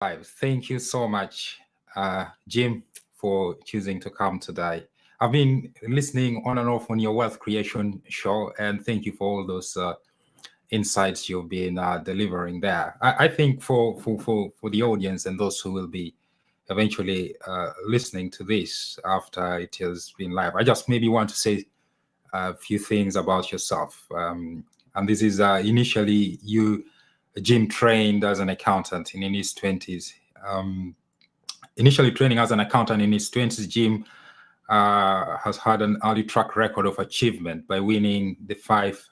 Thank you so much, Jim, for choosing to come today. I've been listening on and off on your wealth creation show, and thank you for all those insights you've been delivering there. I think for the audience and those who will be eventually listening to this after it has been live, I just maybe want to say a few things about yourself. And this is initially you, Jim, trained as an accountant in his 20s. Um, Initially training as an accountant in his 20s, Jim has had an early track record of achievement by winning the Fife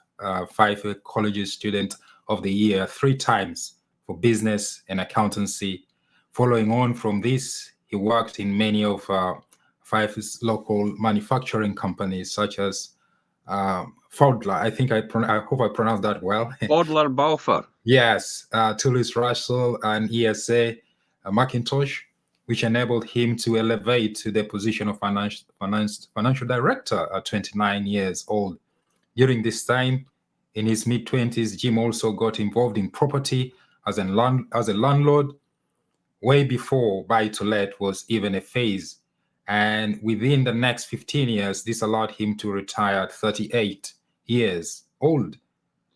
College Student of the Year 3 times for business and accountancy. Following on from this, he worked in many of Fife's local manufacturing companies, such as Fodler. I hope I pronounced that well. Fodler Balfour. Yes, Toulouse Russell and ESA Macintosh, which enabled him to elevate to the position of financial director at 29 years old. During this time, in his mid-20s, Jim also got involved in property as a landlord, way before buy-to-let was even a phase. And within the next 15 years, this allowed him to retire at 38 years old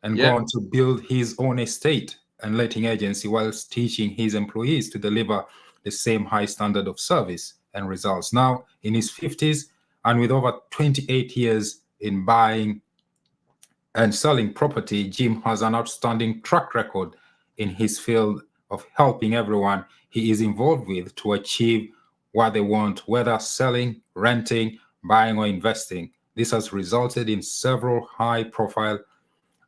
and go on to build his own estate and letting agency whilst teaching his employees to deliver the same high standard of service and results. Now, in his 50s, and with over 28 years in buying and selling property, Jim has an outstanding track record in his field of helping everyone he is involved with to achieve what they want, whether selling, renting, buying, or investing. This has resulted in several high-profile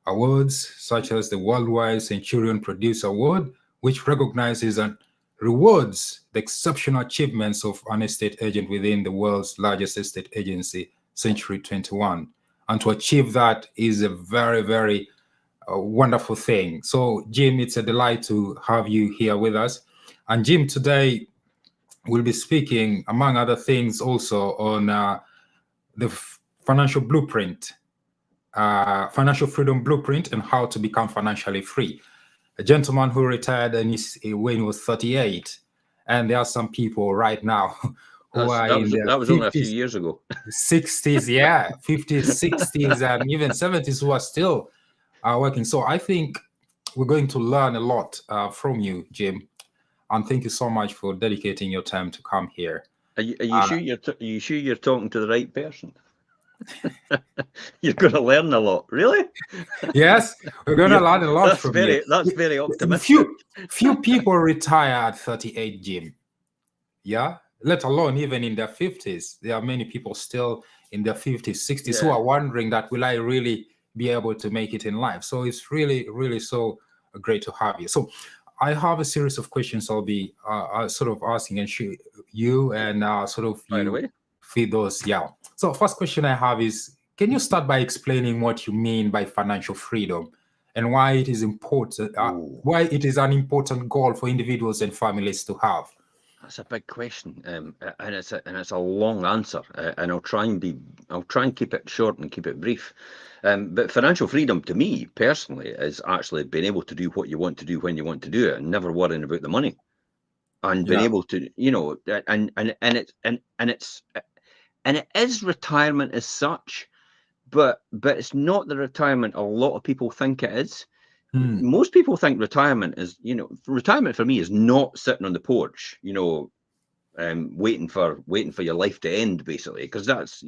awards, such as the Worldwide Centurion Producer Award, which recognizes and rewards the exceptional achievements of an estate agent within the world's largest estate agency, Century 21. And to achieve that is a very, very wonderful thing. So, Jim, it's a delight to have you here with us. And Jim, today we'll be speaking, among other things, also on the financial blueprint, financial freedom blueprint, and how to become financially free. A gentleman who retired when he was 38, and there are some people right now who that was only a few years ago. 60s, 50s, 60s, and even 70s who are still working. So I think we're going to learn a lot from you, Jim. And thank you so much for dedicating your time to come here. Are you sure you're talking to the right person? You're going to learn a lot, really? Yes, we're going to learn a lot from you. That's very optimistic. Few people retire at 38, Jim. Yeah, let alone even in their 50s. There are many people still in their 50s, 60s who are wondering that will I really be able to make it in life? So it's really, really so great to have you. So I have a series of questions I'll be sort of asking and you and sort of you feed those. Yeah. So first question I have is, can you start by explaining what you mean by financial freedom and why it is important, why it is an important goal for individuals and families to have? That's a big question, and it's a long answer, and I'll try and keep it short and keep it brief. But financial freedom to me personally is actually being able to do what you want to do when you want to do it, and never worrying about the money, and being able to, and it is retirement as such, but it's not the retirement a lot of people think it is. Most people think retirement is, retirement for me is not sitting on the porch, waiting for your life to end, basically, because that's,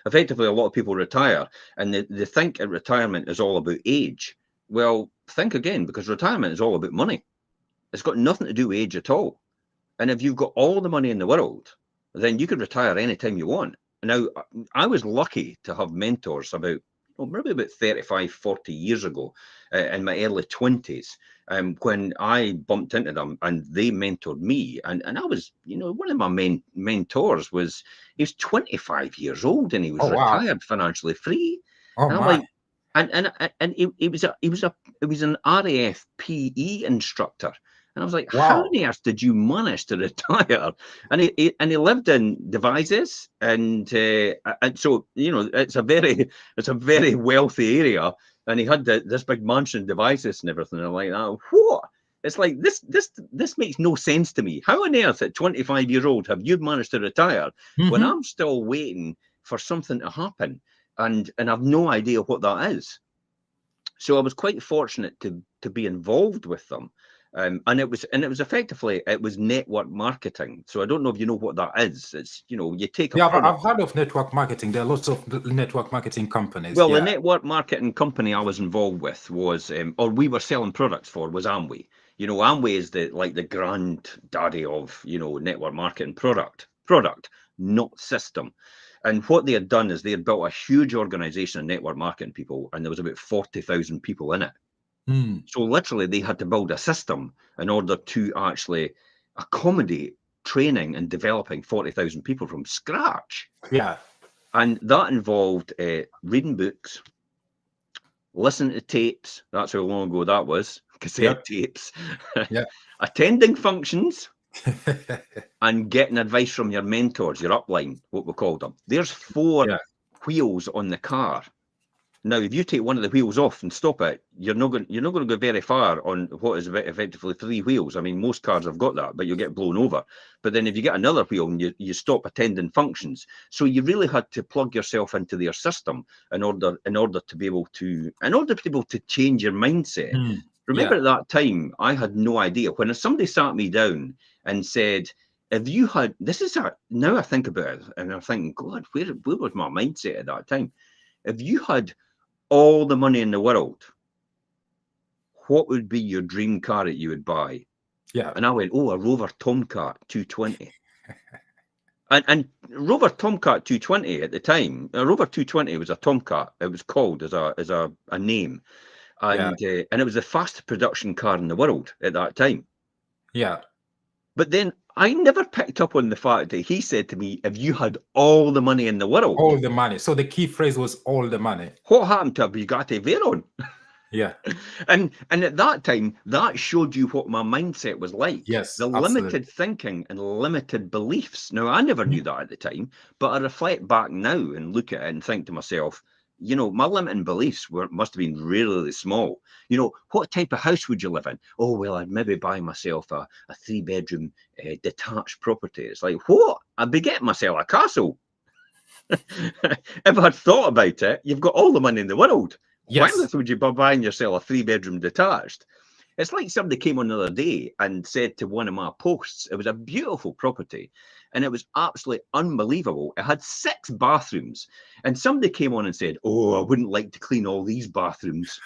effectively a lot of people retire and they think that retirement is all about age. Well, think again, because retirement is all about money. It's got nothing to do with age at all. And if you've got all the money in the world, then you could retire anytime you want. Now, I was lucky to have mentors maybe about 35, 40 years ago, in my early 20s, when I bumped into them and they mentored me. And I was, one of my main mentors he was 25 years old and he was retired financially free. Oh, and I'm like, and he was an RAF PE instructor. And I was like, how on earth did you manage to retire? And he lived in Devizes, and so it's a very wealthy area. And he had this big mansion in Devizes and everything. And I'm like, what? It's like this makes no sense to me. How on earth at 25 years old have you managed to retire when I'm still waiting for something to happen, and I've no idea what that is? So I was quite fortunate to be involved with them. And it was effectively, it was network marketing. So I don't know if you know what that is. It's, you know, you take a product. I've heard of network marketing. There are lots of network marketing companies. Well, the network marketing company I was involved with was, or we were selling products for, was Amway. You know, Amway is the granddaddy of, you know, network marketing product, not system. And what they had done is they had built a huge organization of network marketing people, and there was about 40,000 people in it. So literally they had to build a system in order to actually accommodate training and developing 40,000 people from scratch. Yeah. And that involved reading books, listening to tapes. That's how long ago that was, cassette tapes. Attending functions and getting advice from your mentors, your upline, what we called them. There's 4 wheels on the car. Now, if you take one of the wheels off and stop it, you're not going to go very far on what is effectively 3 wheels. I mean, most cars have got that, but you'll get blown over. But then if you get another wheel and you stop attending functions, so you really had to plug yourself into their system in order to be able to change your mindset. Remember, at that time, I had no idea. When somebody sat me down and said, if you had, now I think about it and I'm thinking, God, where was my mindset at that time? If you had all the money in the world, what would be your dream car that you would buy? And I went, a Rover Tomcat 220. and Rover Tomcat 220 at the time, a Rover 220 was a Tomcat. It was called as a name, and it was the fastest production car in the world at that time. But then I never picked up on the fact that he said to me, if you had all the money in the world. All the money. So the key phrase was all the money. What happened to a Bugatti Veyron? And at that time, that showed you what my mindset was like. The limited thinking and limited beliefs. Now, I never knew that at the time, but I reflect back now and look at it and think to myself, you know, my limiting beliefs must have been really small. You know, what type of house would you live in? Oh, well, I'd maybe buy myself a 3-bedroom detached property. It's like, what? I'd be getting myself a castle. If I'd thought about it, you've got all the money in the world. Why on earth would you be buying yourself a 3-bedroom detached? It's like somebody came on the other day and said to one of my posts, it was a beautiful property and it was absolutely unbelievable. It had 6 bathrooms and somebody came on and said, oh, I wouldn't like to clean all these bathrooms.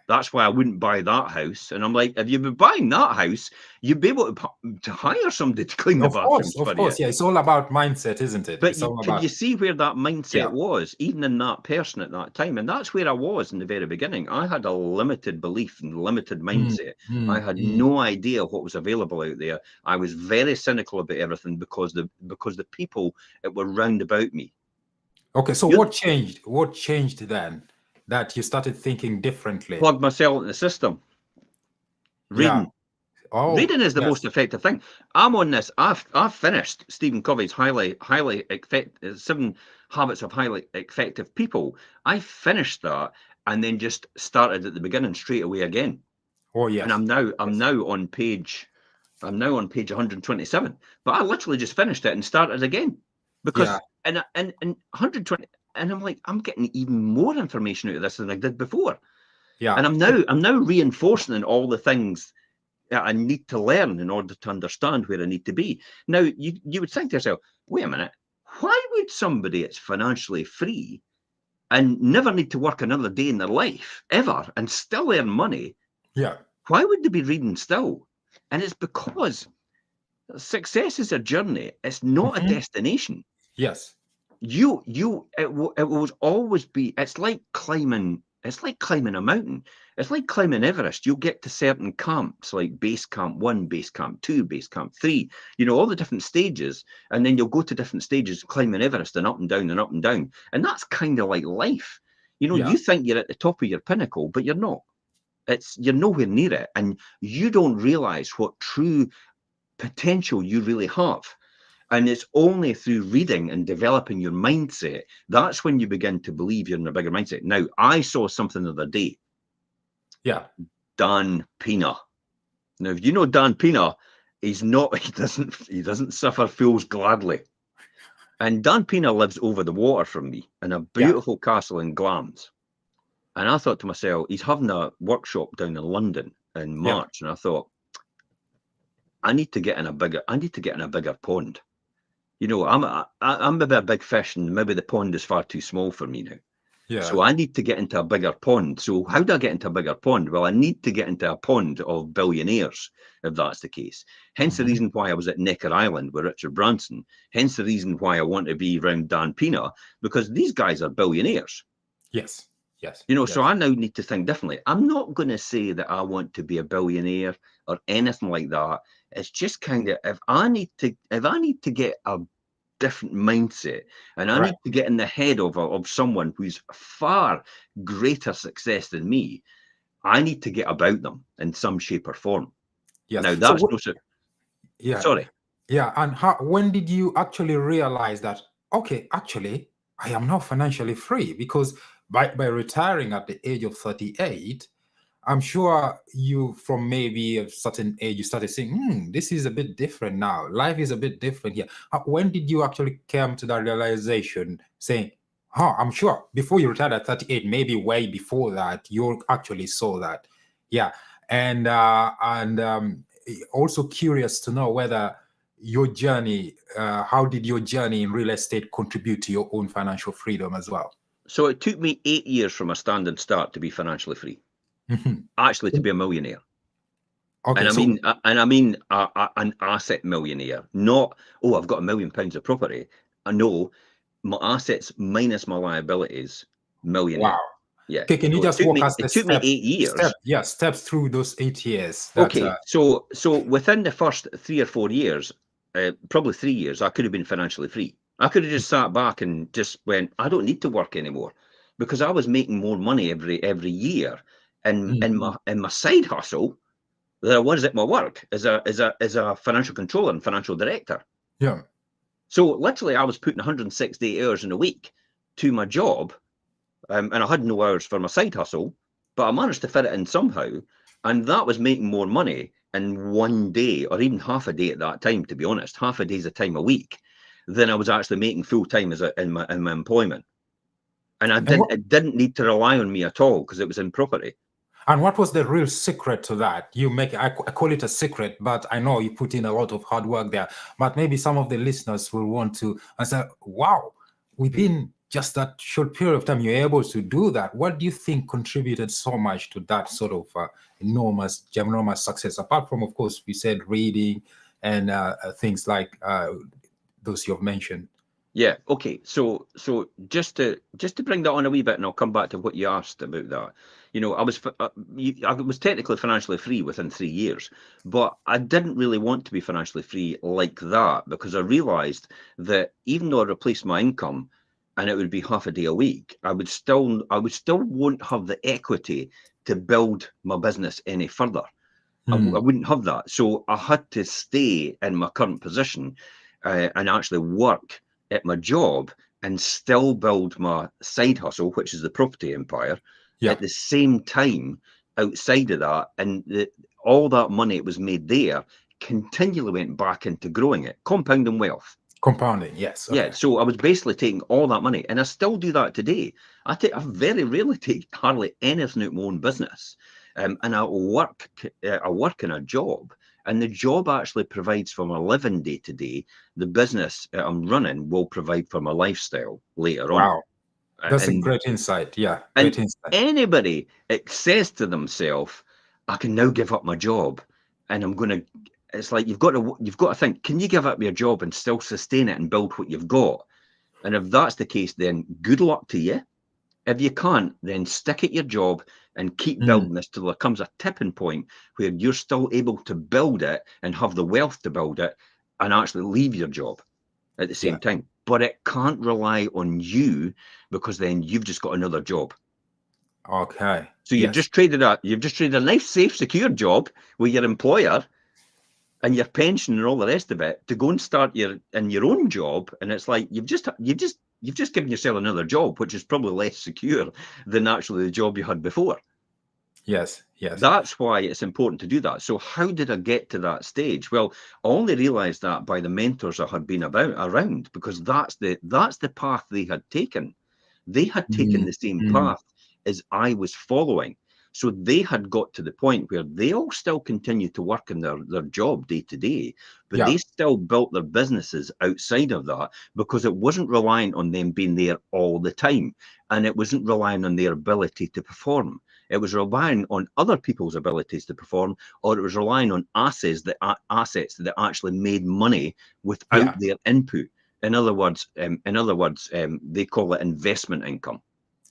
That's why I wouldn't buy that house. And I'm like, if you've been buying that house, you'd be able to hire somebody to clean the bathrooms for you. Of course, it's all about mindset, isn't it? But can you see where that mindset was, even in that person at that time? And that's where I was in the very beginning. I had a limited belief and limited mindset. I had no idea what was available out there. I was very cynical about everything because the people that were round about me. Okay, so what changed? What changed then that you started thinking differently? Plug myself in the system. Reading. Reading is the most effective thing. I'm on this. I've finished Stephen Covey's highly effective 7 Habits of Highly Effective People. I finished that and then just started at the beginning straight away again. And I'm now on page 127. But I literally just finished it and started again because and 120. And I'm like, I'm getting even more information out of this than I did before. And I'm now reinforcing all the things I need to learn in order to understand where I need to be. Now, you would think to yourself, wait a minute, why would somebody that's financially free and never need to work another day in their life ever and still earn money? Why would they be reading still? And it's because success is a journey. It's not a destination. It will always be, it's like climbing a mountain. It's like climbing Everest. You'll get to certain camps like base camp 1, base camp 2, base camp 3, you know, all the different stages. And then you'll go to different stages climbing Everest and up and down and up and down. And that's kind of like life. You know, you think you're at the top of your pinnacle, but you're not. You're nowhere near it. And you don't realize what true potential you really have. And it's only through reading and developing your mindset, that's when you begin to believe you're in a bigger mindset. Now, I saw something the other day. Dan Pena. Now, if you know Dan Pena, he's not. He doesn't suffer fools gladly. And Dan Pena lives over the water from me in a beautiful castle in Glamis. And I thought to myself, he's having a workshop down in London in March, and I thought, I need to get in a bigger pond. You know, I'm maybe a big fish, and maybe the pond is far too small for me now. Yeah. So I need to get into a bigger pond. So how do I get into a bigger pond? Well, I need to get into a pond of billionaires, if that's the case. Hence the reason why I was at Necker Island with Richard Branson. Hence the reason why I want to be around Dan Pena, because these guys are billionaires. Yes. Yes. You know, yes. so I now need to think differently. I'm not going to say that I want to be a billionaire or anything like that. It's just kind of, if I need to get a different mindset, and I need to get in the head of someone who's far greater success than me, I need to get about them in some shape or form. Yes. Now that's sorry. Yeah. And when did you actually realize that, okay, actually, I am now financially free? Because by retiring at the age of 38, I'm sure you, from maybe a certain age, you started saying, this is a bit different now. Life is a bit different here. When did you actually come to that realization, saying, I'm sure before you retired at 38, maybe way before that, you actually saw that. Yeah. And also curious to know whether your journey, how did your journey in real estate contribute to your own financial freedom as well? So it took me 8 years from a standing start to be financially free. Actually, to be a millionaire. Okay, and I mean an asset millionaire, not, I've got £1 million of property. I know my assets minus my liabilities, millionaire. Wow. Yeah. Okay, can you just walk us it took me 8 years. Steps through those 8 years. Okay, so within the first 3 or 4 years, probably 3 years, I could have been financially free. I could have just sat back and just went, I don't need to work anymore, because I was making more money every year in my side hustle than I was at my work as a financial controller and financial director. Yeah. So literally, I was putting 168 hours in a week to my job, and I had no hours for my side hustle, but I managed to fit it in somehow, and that was making more money in one day, or even half a day at that time. To be honest, half a day's a time a week, than I was actually making full time in my employment, and it didn't need to rely on me at all because it was in property. And what was the real secret to that? I call it a secret, but I know you put in a lot of hard work there. But maybe some of the listeners will want to say, wow, within just that short period of time, you're able to do that. What do you think contributed so much to that sort of enormous success? Apart from, of course, we said reading and things like those you've mentioned. Yeah. Okay. So just to bring that on a wee bit, and I'll come back to what you asked about that. You know, I was technically financially free within 3 years, but I didn't really want to be financially free like that, because I realized that even though I replaced my income and it would be half a day a week, I would still won't have the equity to build my business any further. I wouldn't have that. So I had to stay in my current position and actually work at my job and still build my side hustle, which is the property empire, at the same time outside of that. And all that money that was made there continually went back into growing it, compounding wealth. Compounding, yes. Okay. Yeah, so I was basically taking all that money, and I still do that today. I very rarely take hardly anything out of my own business, and I work in a job, and the job actually provides for my living day to day. The business I'm running will provide for my lifestyle later on. Wow, that's a great insight. Yeah, great insight. Anybody says to themselves, I can now give up my job, and I'm going to. It's like you've got to think, can you give up your job and still sustain it and build what you've got? And if that's the case, then good luck to you. If you can't, then stick at your job and keep building this till there comes a tipping point where you're still able to build it and have the wealth to build it and actually leave your job at the same time. But it can't rely on you, because then you've just got another job. Okay. So you've just traded a nice, safe, secure job with your employer and your pension and all the rest of it to go and start your own job, and it's like you've just given yourself another job, which is probably less secure than actually the job you had before. Yes. Yes. That's why it's important to do that. So how did I get to that stage? Well, I only realized that by the mentors I had been around, because that's the path they had taken. They had taken the same path as I was following. So they had got to the point where they all still continued to work in their job day to day, but Yeah. they still built their businesses outside of that, because it wasn't reliant on them being there all the time. And it wasn't relying on their ability to perform. It was relying on other people's abilities to perform, or it was relying on assets that actually made money without Yeah. their input. In other words, they call it investment income,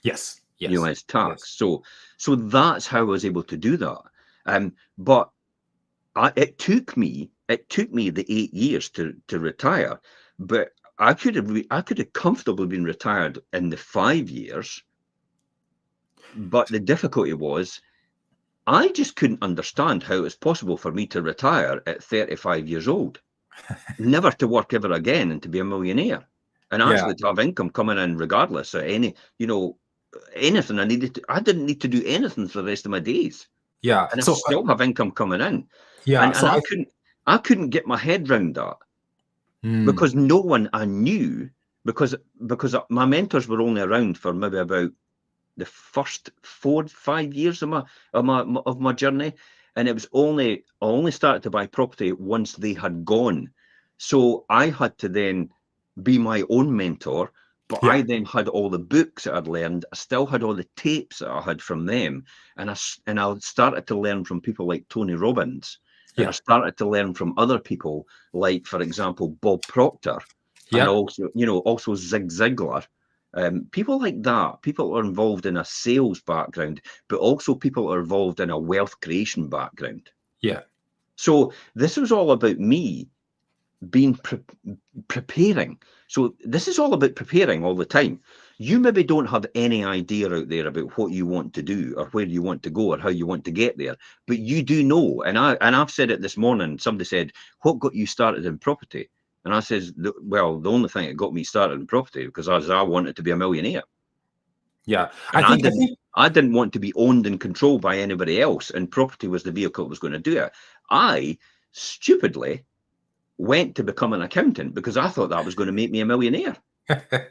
Yes. Yes. as tax. Yes. So that's how I was able to do that. But it took me the 8 years to retire, but I could have comfortably been retired in the 5 years. But the difficulty was, I just couldn't understand how it was possible for me to retire at 35 years old, never to work ever again, and to be a millionaire, and Yeah. actually to have income coming in regardless of anything I needed to. I didn't need to do anything for the rest of my days, Yeah. and I So still have income coming in. yeah. And So I couldn't get my head round that, mm, because no one I knew, because my mentors were only around for maybe about the first 4 5 years of my journey, and it was I only started to buy property once they had gone. So I had to then be my own mentor, but yeah. I then had all the books that I'd learned. I still had all the tapes that I had from them, and I started to learn from people like Tony Robbins, and I Yeah. started to learn from other people like, for example, Bob Proctor, and Yeah. also Zig Ziglar. People like that, people are involved in a sales background, but also people are involved in a wealth creation background. Yeah. So this was all about me being preparing. So this is all about preparing all the time. You maybe don't have any idea out there about what you want to do, or where you want to go, or how you want to get there, but you do know. And I've said it this morning. Somebody said, "What got you started in property?" And I says, "Well, the only thing that got me started in property, because I wanted to be a millionaire, Yeah. and I I didn't." think I didn't want to be owned and controlled by anybody else, and property was the vehicle that was going to do it. I stupidly went to become an accountant because I thought that was going to make me a millionaire.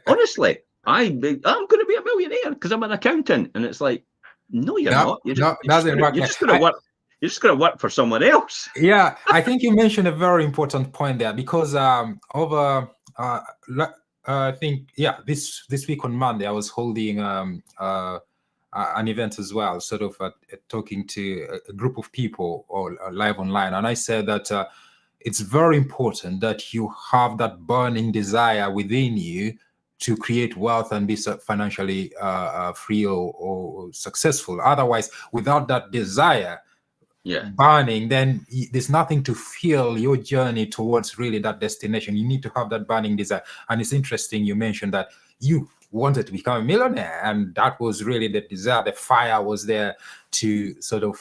Honestly, I'm going to be a millionaire because I'm an accountant, and it's like, no, you're no, not. no, doesn't work. You're just going to work. You're just going to work for someone else. Yeah, I think you mentioned a very important point there, because I think, yeah, this week on Monday I was holding an event as well, sort of talking to a group of people or live online, and I said that it's very important that you have that burning desire within you to create wealth and be financially free or successful. Otherwise, without that desire Yeah, burning, then there's nothing to fuel your journey towards really that destination. You need to have that burning desire. And it's interesting you mentioned that you wanted to become a millionaire, and that was really the desire. The fire was there to sort of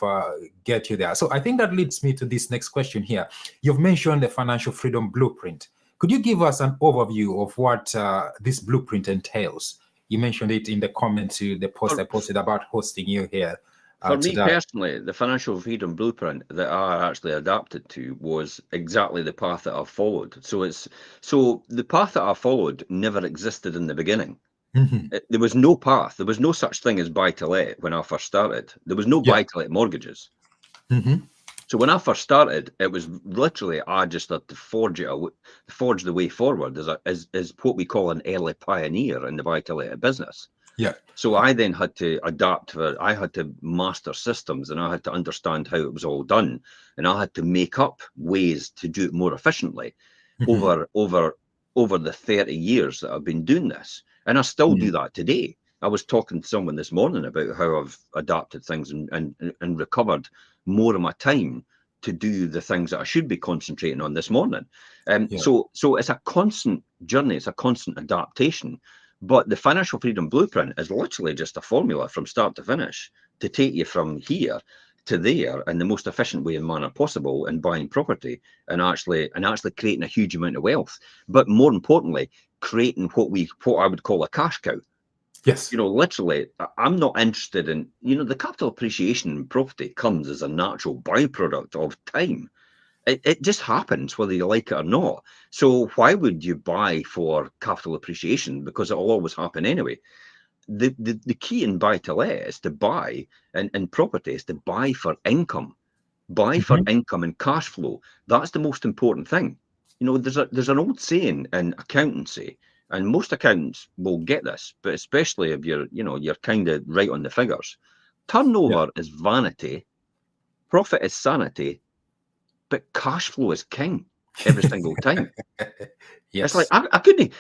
get you there. So I think that leads me to this next question here. You've mentioned the financial freedom blueprint. Could you give us an overview of what this blueprint entails? You mentioned it in the comment to the post I posted about hosting you here for me today. personally, the financial freedom blueprint that I actually adapted to was exactly the path that I followed. So the path that I followed never existed in the beginning. There was no path. There was no such thing as buy to let when I first started. There was no Yeah. buy to let mortgages. Mm-hmm. So when I first started, it was literally I just had to forge the way forward as what we call an early pioneer in the buy to let business. Yeah. So I then had to adapt. I had to master systems, and I had to understand how it was all done, and I had to make up ways to do it more efficiently Mm-hmm. over the 30 years that I've been doing this, and I still do that today. I was talking to someone this morning about how I've adapted things and recovered more of my time to do the things that I should be concentrating on this morning. Yeah. So it's a constant journey. It's a constant adaptation. But the financial freedom blueprint is literally just a formula from start to finish to take you from here to there in the most efficient way and manner possible in buying property, and actually creating a huge amount of wealth. But more importantly, creating what I would call a cash cow. Yes. Literally, I'm not interested in, the capital appreciation in property comes as a natural byproduct of time. It just happens whether you like it or not. So why would you buy for capital appreciation? Because it'll always happen anyway. The key in buy to let is to buy, and property is to buy for income. Buy for Mhm. income and cash flow. That's the most important thing. There's an old saying in accountancy, and most accountants will get this, but especially if you're kind of right on the figures. Yeah. Turnover is vanity, profit is sanity, but cash flow is king every single time. It's like Yes. I couldn't.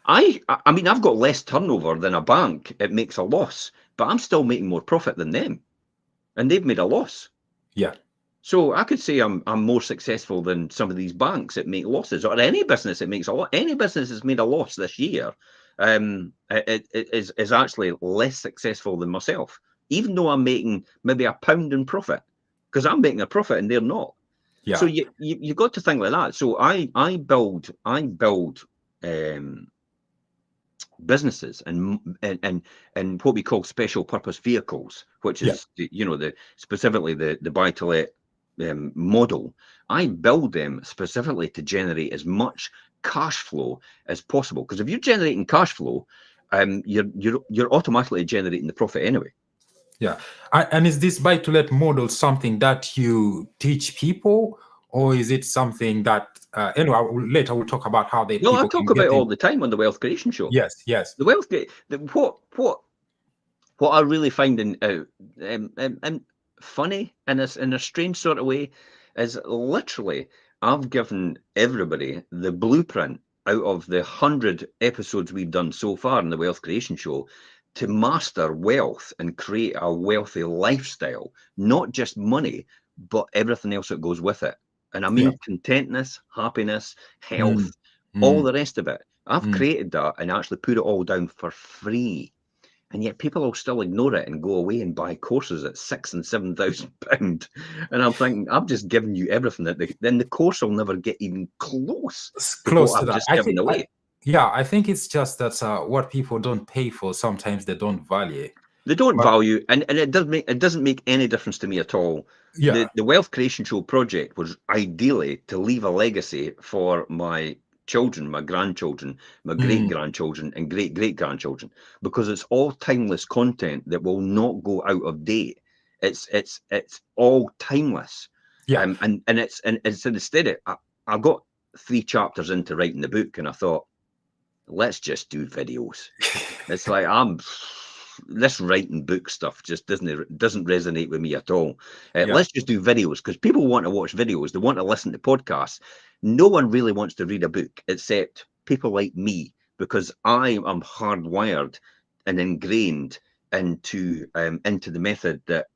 I mean, I've got less turnover than a bank. It makes a loss, but I'm still making more profit than them, and they've made a loss. Yeah. So I could say I'm more successful than some of these banks that make losses, or any business that makes a lot. Any business that's made a loss this year, it is actually less successful than myself, even though I'm making maybe £1 in profit, because I'm making a profit and they're not. So Yeah. you got to think like that. So I build um, businesses and what we call special purpose vehicles, which Yeah. is the specifically the buy to let model. I build them specifically to generate as much cash flow as possible, because if you're generating cash flow, you're automatically generating the profit anyway. Yeah. And is this buy to let model something that you teach people, or is it something that anyway, later we'll talk about how the No, I people talk can about get it all in. the time on the Wealth Creation Show. Yes. Yes. The wealth what I really finding out, and funny in a strange sort of way, is literally I've given everybody the blueprint out of the 100 episodes we've done so far in the Wealth Creation Show to master wealth and create a wealthy lifestyle, not just money, but everything else that goes with it. And I Yeah. mean contentness, happiness, Mm, health, all mm, the rest of it. I've mm. created that and actually put it all down for free, and yet people will still ignore it and go away and buy courses at £6,000 and £7,000. And I'm thinking, I've just given you everything then the course will never get even close It's to close what to I've that. just given away. Yeah, I think it's just that what people don't pay for, sometimes they don't value. They don't But value, and it doesn't make any difference to me at all. yeah. The Wealth Creation Show project was ideally to leave a legacy for my children, my grandchildren, my great Mm, grandchildren, and great great grandchildren, because it's all timeless content that will not go out of date. It's all timeless, yeah. and instead I got 3 chapters into writing the book, and I thought, let's just do videos. It's like this writing book stuff just doesn't resonate with me at all. Yeah. Let's just do videos, because people want to watch videos. They want to listen to podcasts. No one really wants to read a book except people like me, because I am hardwired and ingrained into the method that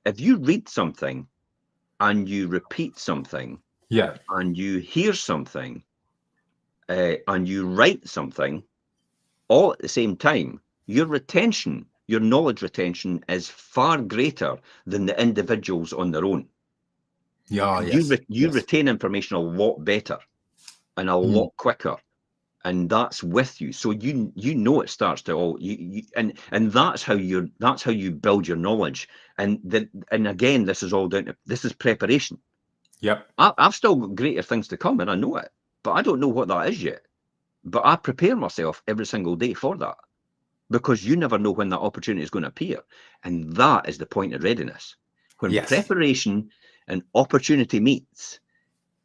if you read something and you repeat something Yeah. and you hear something and you write something all at the same time, your knowledge retention is far greater than the individuals on their own. Yeah. You Yes. you Yes. retain information a lot better and a Mm, lot quicker, and that's with you. So it starts to all and that's how you build your knowledge. And again, this is preparation. yep. I've still got greater things to come, and I know it, but I don't know what that is yet. But I prepare myself every single day for that, because you never know when that opportunity is going to appear. And that is the point of readiness. When Yes. preparation and opportunity meets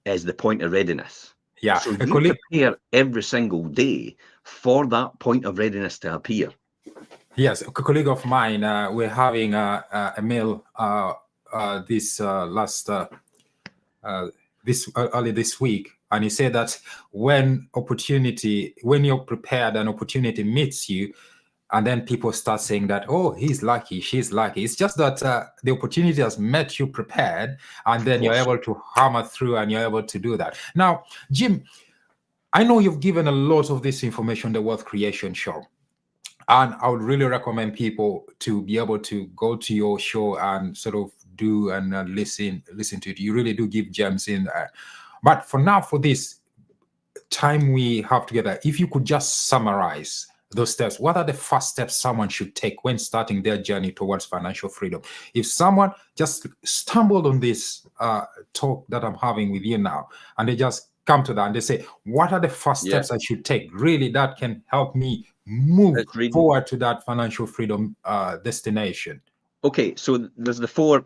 is the point of readiness. Yeah. So A you colleague. prepare every single day for that point of readiness to appear. Yes, a colleague of mine. We're having a meal this last this early this week, and he said that when you're prepared, an opportunity meets you, and then people start saying that, oh, he's lucky, she's lucky. It's just that the opportunity has met you prepared, and Of then you're course. able to hammer through, and you're able to do that. Now, Jim, I know you've given a lot of this information, the Wealth Creation Show. And I would really recommend people to be able to go to your show and sort of do and listen to it. You really do give gems in there. But for now, for this time we have together, if you could just summarize those steps. What are the first steps someone should take when starting their journey towards financial freedom? If someone just stumbled on this talk that I'm having with you now, and they just come to that and they say, what are the first steps I should take really that can help me move forward to that financial freedom destination? Okay, so there's the four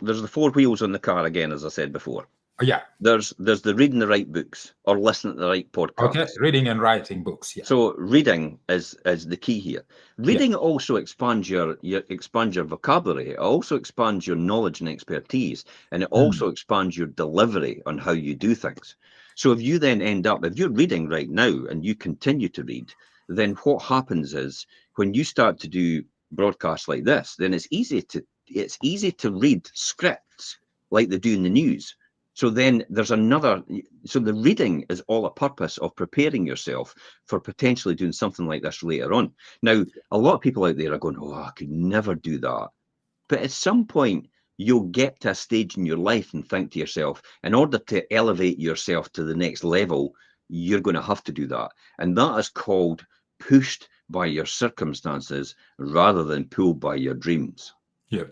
wheels on the car again, as I said before. Yeah. There's the reading the right books or listening to the right podcasts. Okay, reading and writing books. Yeah. So reading is the key here. Reading also expands your vocabulary. It also expands your knowledge and expertise, and it also expands your delivery on how you do things. So if you then end up, if you're reading right now and you continue to read, then what happens is when you start to do broadcasts like this, then it's easy to read scripts like they do in the news. So then there's another, so the reading is all a purpose of preparing yourself for potentially doing something like this later on. Now, a lot of people out there are going, oh, I could never do that. But at some point, you'll get to a stage in your life and think to yourself, in order to elevate yourself to the next level, you're going to have to do that. And that is called pushed by your circumstances rather than pulled by your dreams. Yeah.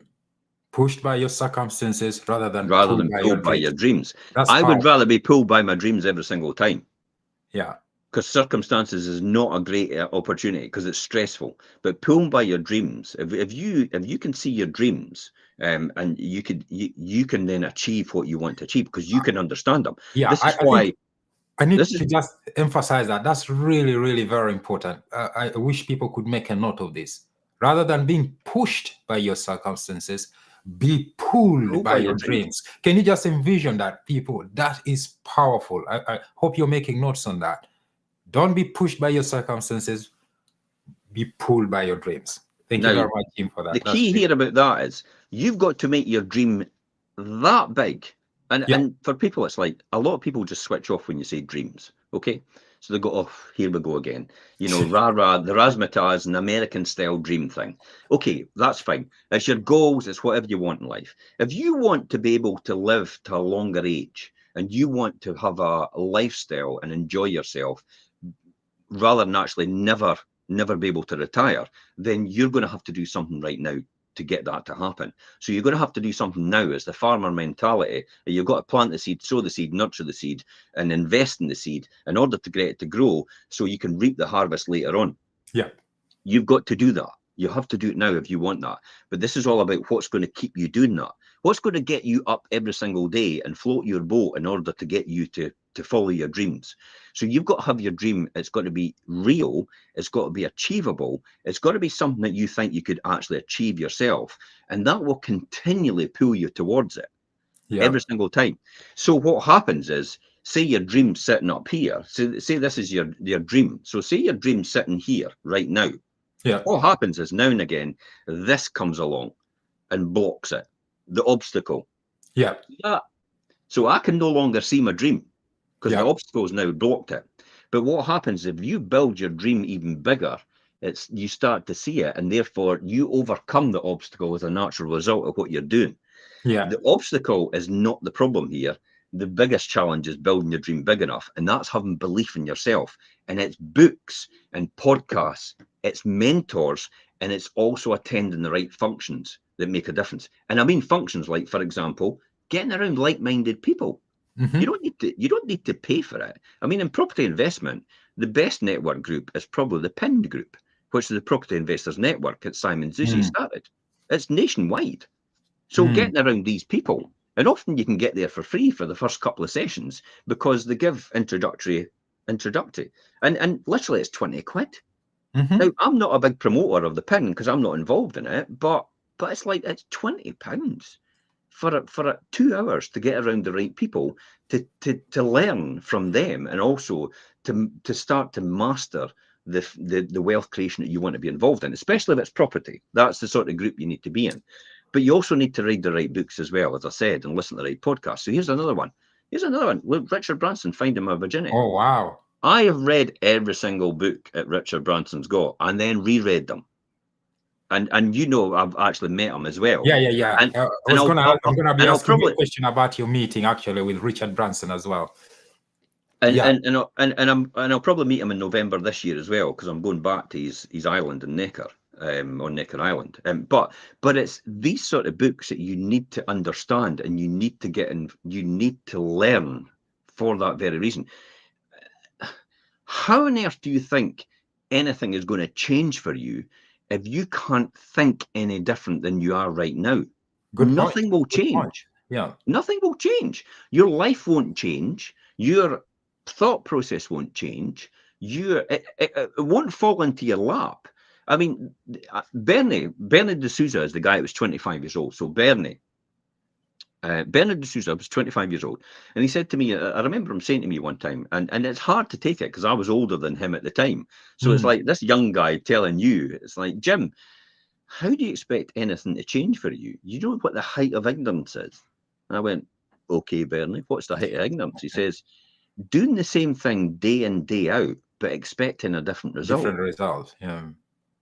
Pushed by your circumstances rather than pulled by your dreams. I would rather be pulled by my dreams every single time. Yeah. Because circumstances is not a great opportunity because it's stressful. But pulled by your dreams, if you can see your dreams, and you can then achieve what you want to achieve because you can understand them. Yeah, this is why I need to just emphasize that. That's really, really very important. I wish people could make a note of this. Rather than being pushed by your circumstances, be pulled by your dreams. Can you just envision that, people? That is powerful. I hope you're making notes on that. Don't be pushed by your circumstances. Be pulled by your dreams. Thank you very much, Jim, for that. The key here about that is you've got to make your dream that big. And for people, it's like a lot of people just switch off when you say dreams. Okay. So they go, oh, here we go again. You know, rah, the razzmatazz, an American style dream thing. Okay, that's fine. It's your goals. It's whatever you want in life. If you want to be able to live to a longer age and you want to have a lifestyle and enjoy yourself rather than actually never be able to retire, then you're going to have to do something right now to get that to happen. So you're going to have to do something now. It's the farmer mentality. You've got to plant the seed, sow the seed, nurture the seed, and invest in the seed in order to get it to grow so you can reap the harvest later on. Yeah. You've got to do that. You have to do it now if you want that. But this is all about what's going to keep you doing that. What's going to get you up every single day and float your boat in order to get you to follow your dreams. So you've got to have your dream. It's got to be real. It's got to be achievable. It's got to be something that you think you could actually achieve yourself. And that will continually pull you towards it every single time. So what happens is, say your dream's sitting up here. Say this is your dream. So say your dream's sitting here right now. Yeah. What happens is now and again, this comes along and blocks it. The obstacle. Yeah. So I can no longer see my dream because the obstacle's now blocked it. But what happens if you build your dream even bigger? You start to see it, and therefore you overcome the obstacle as a natural result of what you're doing. Yeah. The obstacle is not the problem here. The biggest challenge is building your dream big enough, and that's having belief in yourself. And it's books and podcasts, it's mentors, and it's also attending the right functions that make a difference. And I mean functions like, for example, getting around like-minded people. You don't need to pay for it. I mean, in property investment, the best network group is probably the PIN group, which is the Property Investors Network that Simon Zusi started. It's nationwide. So getting around these people, and often you can get there for free for the first couple of sessions because they give introductory, and literally it's 20 quid. Now, I'm not a big promoter of the PIN because I'm not involved in it, but it's like it's £20 for 2 hours to get around the right people to learn from them, and also to start to master the wealth creation that you want to be involved in, especially if it's property. That's the sort of group you need to be in. But you also need to read the right books as well, as I said, and listen to the right podcasts. So here's another one. With Richard Branson, Finding My Virginity. Oh, wow. I have read every single book that Richard Branson's got and then reread them. And you know, I've actually met him as well. Yeah. And, I'm gonna be asking you a question about your meeting actually with Richard Branson as well. I'll probably meet him in November this year as well, because I'm going back to his island in Necker, on Necker Island. But it's these sort of books that you need to understand, and you need to get in, you need to learn for that very reason. How on earth do you think anything is going to change for you if you can't think any different than you are right now? Good point. Nothing will Good point. change. Yeah. Nothing will change. Your life won't change. Your thought process won't change. It won't fall into your lap. I mean, Bernie D'Souza is the guy that was 25 years old. So Bernard D'Souza was 25 years old, and he said to me, I remember him saying to me one time, and it's hard to take it because I was older than him at the time. So it's like this young guy telling you, it's like, Jim, how do you expect anything to change for you? You don't know what the height of ignorance is. And I went, okay, Bernie, what's the height of ignorance? He says, doing the same thing day in, day out, but expecting a different result. Different result, yeah.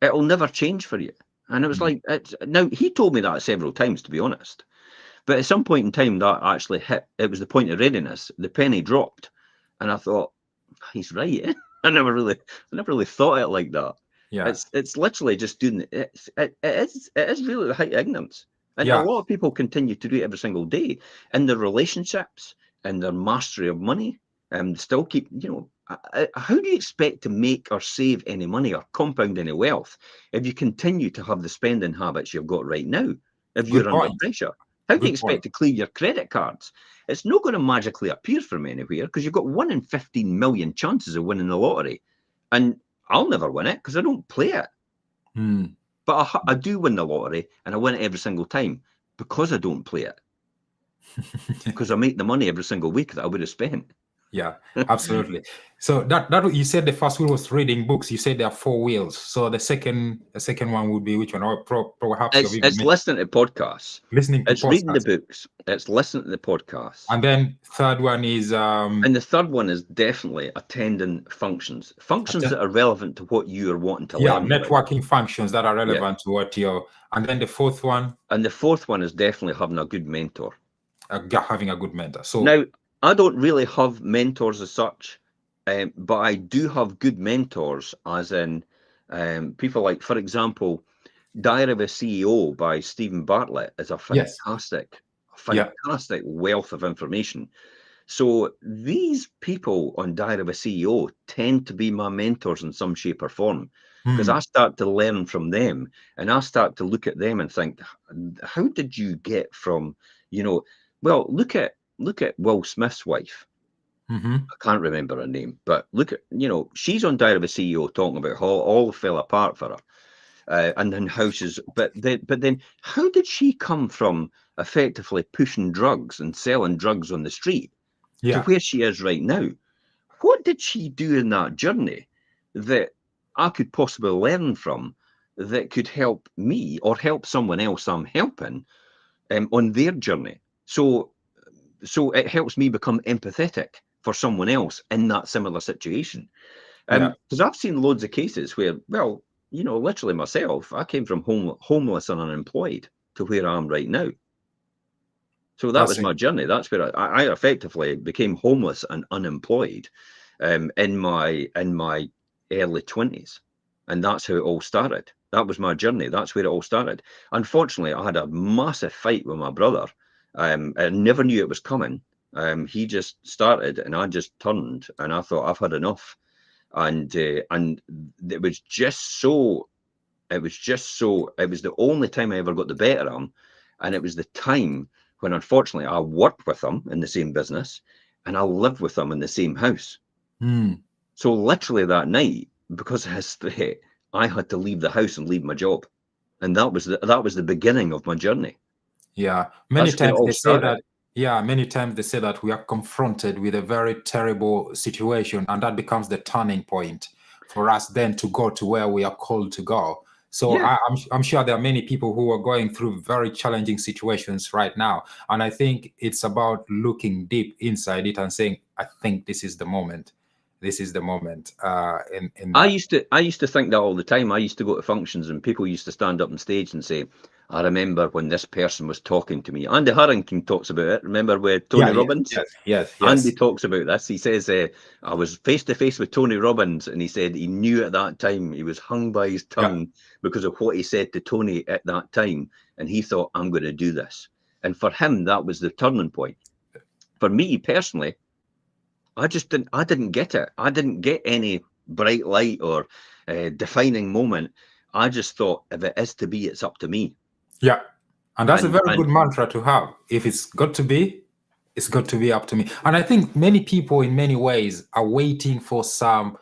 It'll never change for you. And it was like, now he told me that several times, to be honest. But at some point in time, that actually hit. It was the point of readiness. The penny dropped, and I thought, he's right. Eh? I never really thought it like that. Yeah. It's literally just doing it. It is really the height of ignorance, and a lot of people continue to do it every single day in their relationships and their mastery of money, and still keep. How do you expect to make or save any money or compound any wealth if you continue to have the spending habits you've got right now? If you're under pressure. How do you expect to clear your credit cards? It's not going to magically appear from anywhere, because you've got 1 in 15 million chances of winning the lottery. And I'll never win it because I don't play it. But I do win the lottery, and I win it every single time because I don't play it. Because I make the money every single week that I would have spent. Yeah, absolutely. So that you said the first wheel was reading books. You said there are 4 wheels. So the second one would be which one? Or perhaps it's listening to podcasts. Listening to podcasts. Reading the books. It's listening to the podcasts. And then third one is and the third one is definitely attending functions that are relevant to what you are wanting to learn. Networking functions that are relevant to what you're. And then the fourth one. And the fourth one is definitely having a good mentor. Having a good mentor. So now, I don't really have mentors as such, but I do have good mentors, as in people like, for example, Diary of a CEO by Stephen Bartlett is a fantastic wealth of information. So these people on Diary of a CEO tend to be my mentors in some shape or form, because I start to learn from them, and I start to look at them and think, how did you get from, well, look at Will Smith's wife. I can't remember her name, but look at, she's on Diary of a CEO talking about how all fell apart for her, and then houses. But then how did she come from effectively pushing drugs and selling drugs on the street to where she is right now? What did she do in that journey that I could possibly learn from, that could help me or help someone else I'm helping on their journey? So it helps me become empathetic for someone else in that similar situation. Because I've seen loads of cases where, well, literally myself, I came from homeless and unemployed to where I am right now. So that was my journey. That's where I effectively became homeless and unemployed in my early 20s. And that's how it all started. That was my journey. That's where it all started. Unfortunately, I had a massive fight with my brother. I never knew it was coming. He just started, and I just turned, and I thought, I've had enough. And it was the only time I ever got the better of him. And it was the time when, unfortunately, I worked with him in the same business, and I lived with him in the same house. So literally that night, because of his threat, I had to leave the house and leave my job. And that was the beginning of my journey. Yeah, many times they say that we are confronted with a very terrible situation, and that becomes the turning point for us then to go to where we are called to go. So I'm sure there are many people who are going through very challenging situations right now, and I think it's about looking deep inside it and saying, I think this is the moment. this is the moment. In I that. used to think that all the time. I used to go to functions and people used to stand up on stage and say, I remember when this person was talking to me. Andy Harrington talks about it. Remember with Tony Yeah, Robbins? yes. Andy talks about this. He says, I was face to face with Tony Robbins, and he said he knew at that time he was hung by his tongue because of what he said to Tony at that time. And he thought, I'm going to do this. And for him, that was the turning point. For me personally, I didn't get it. I didn't get any bright light or defining moment. I just thought, if it is to be, it's up to me. Yeah. And that's a very And good mantra to have. If it's got to be, it's got to be up to me. And I think many people in many ways are waiting for some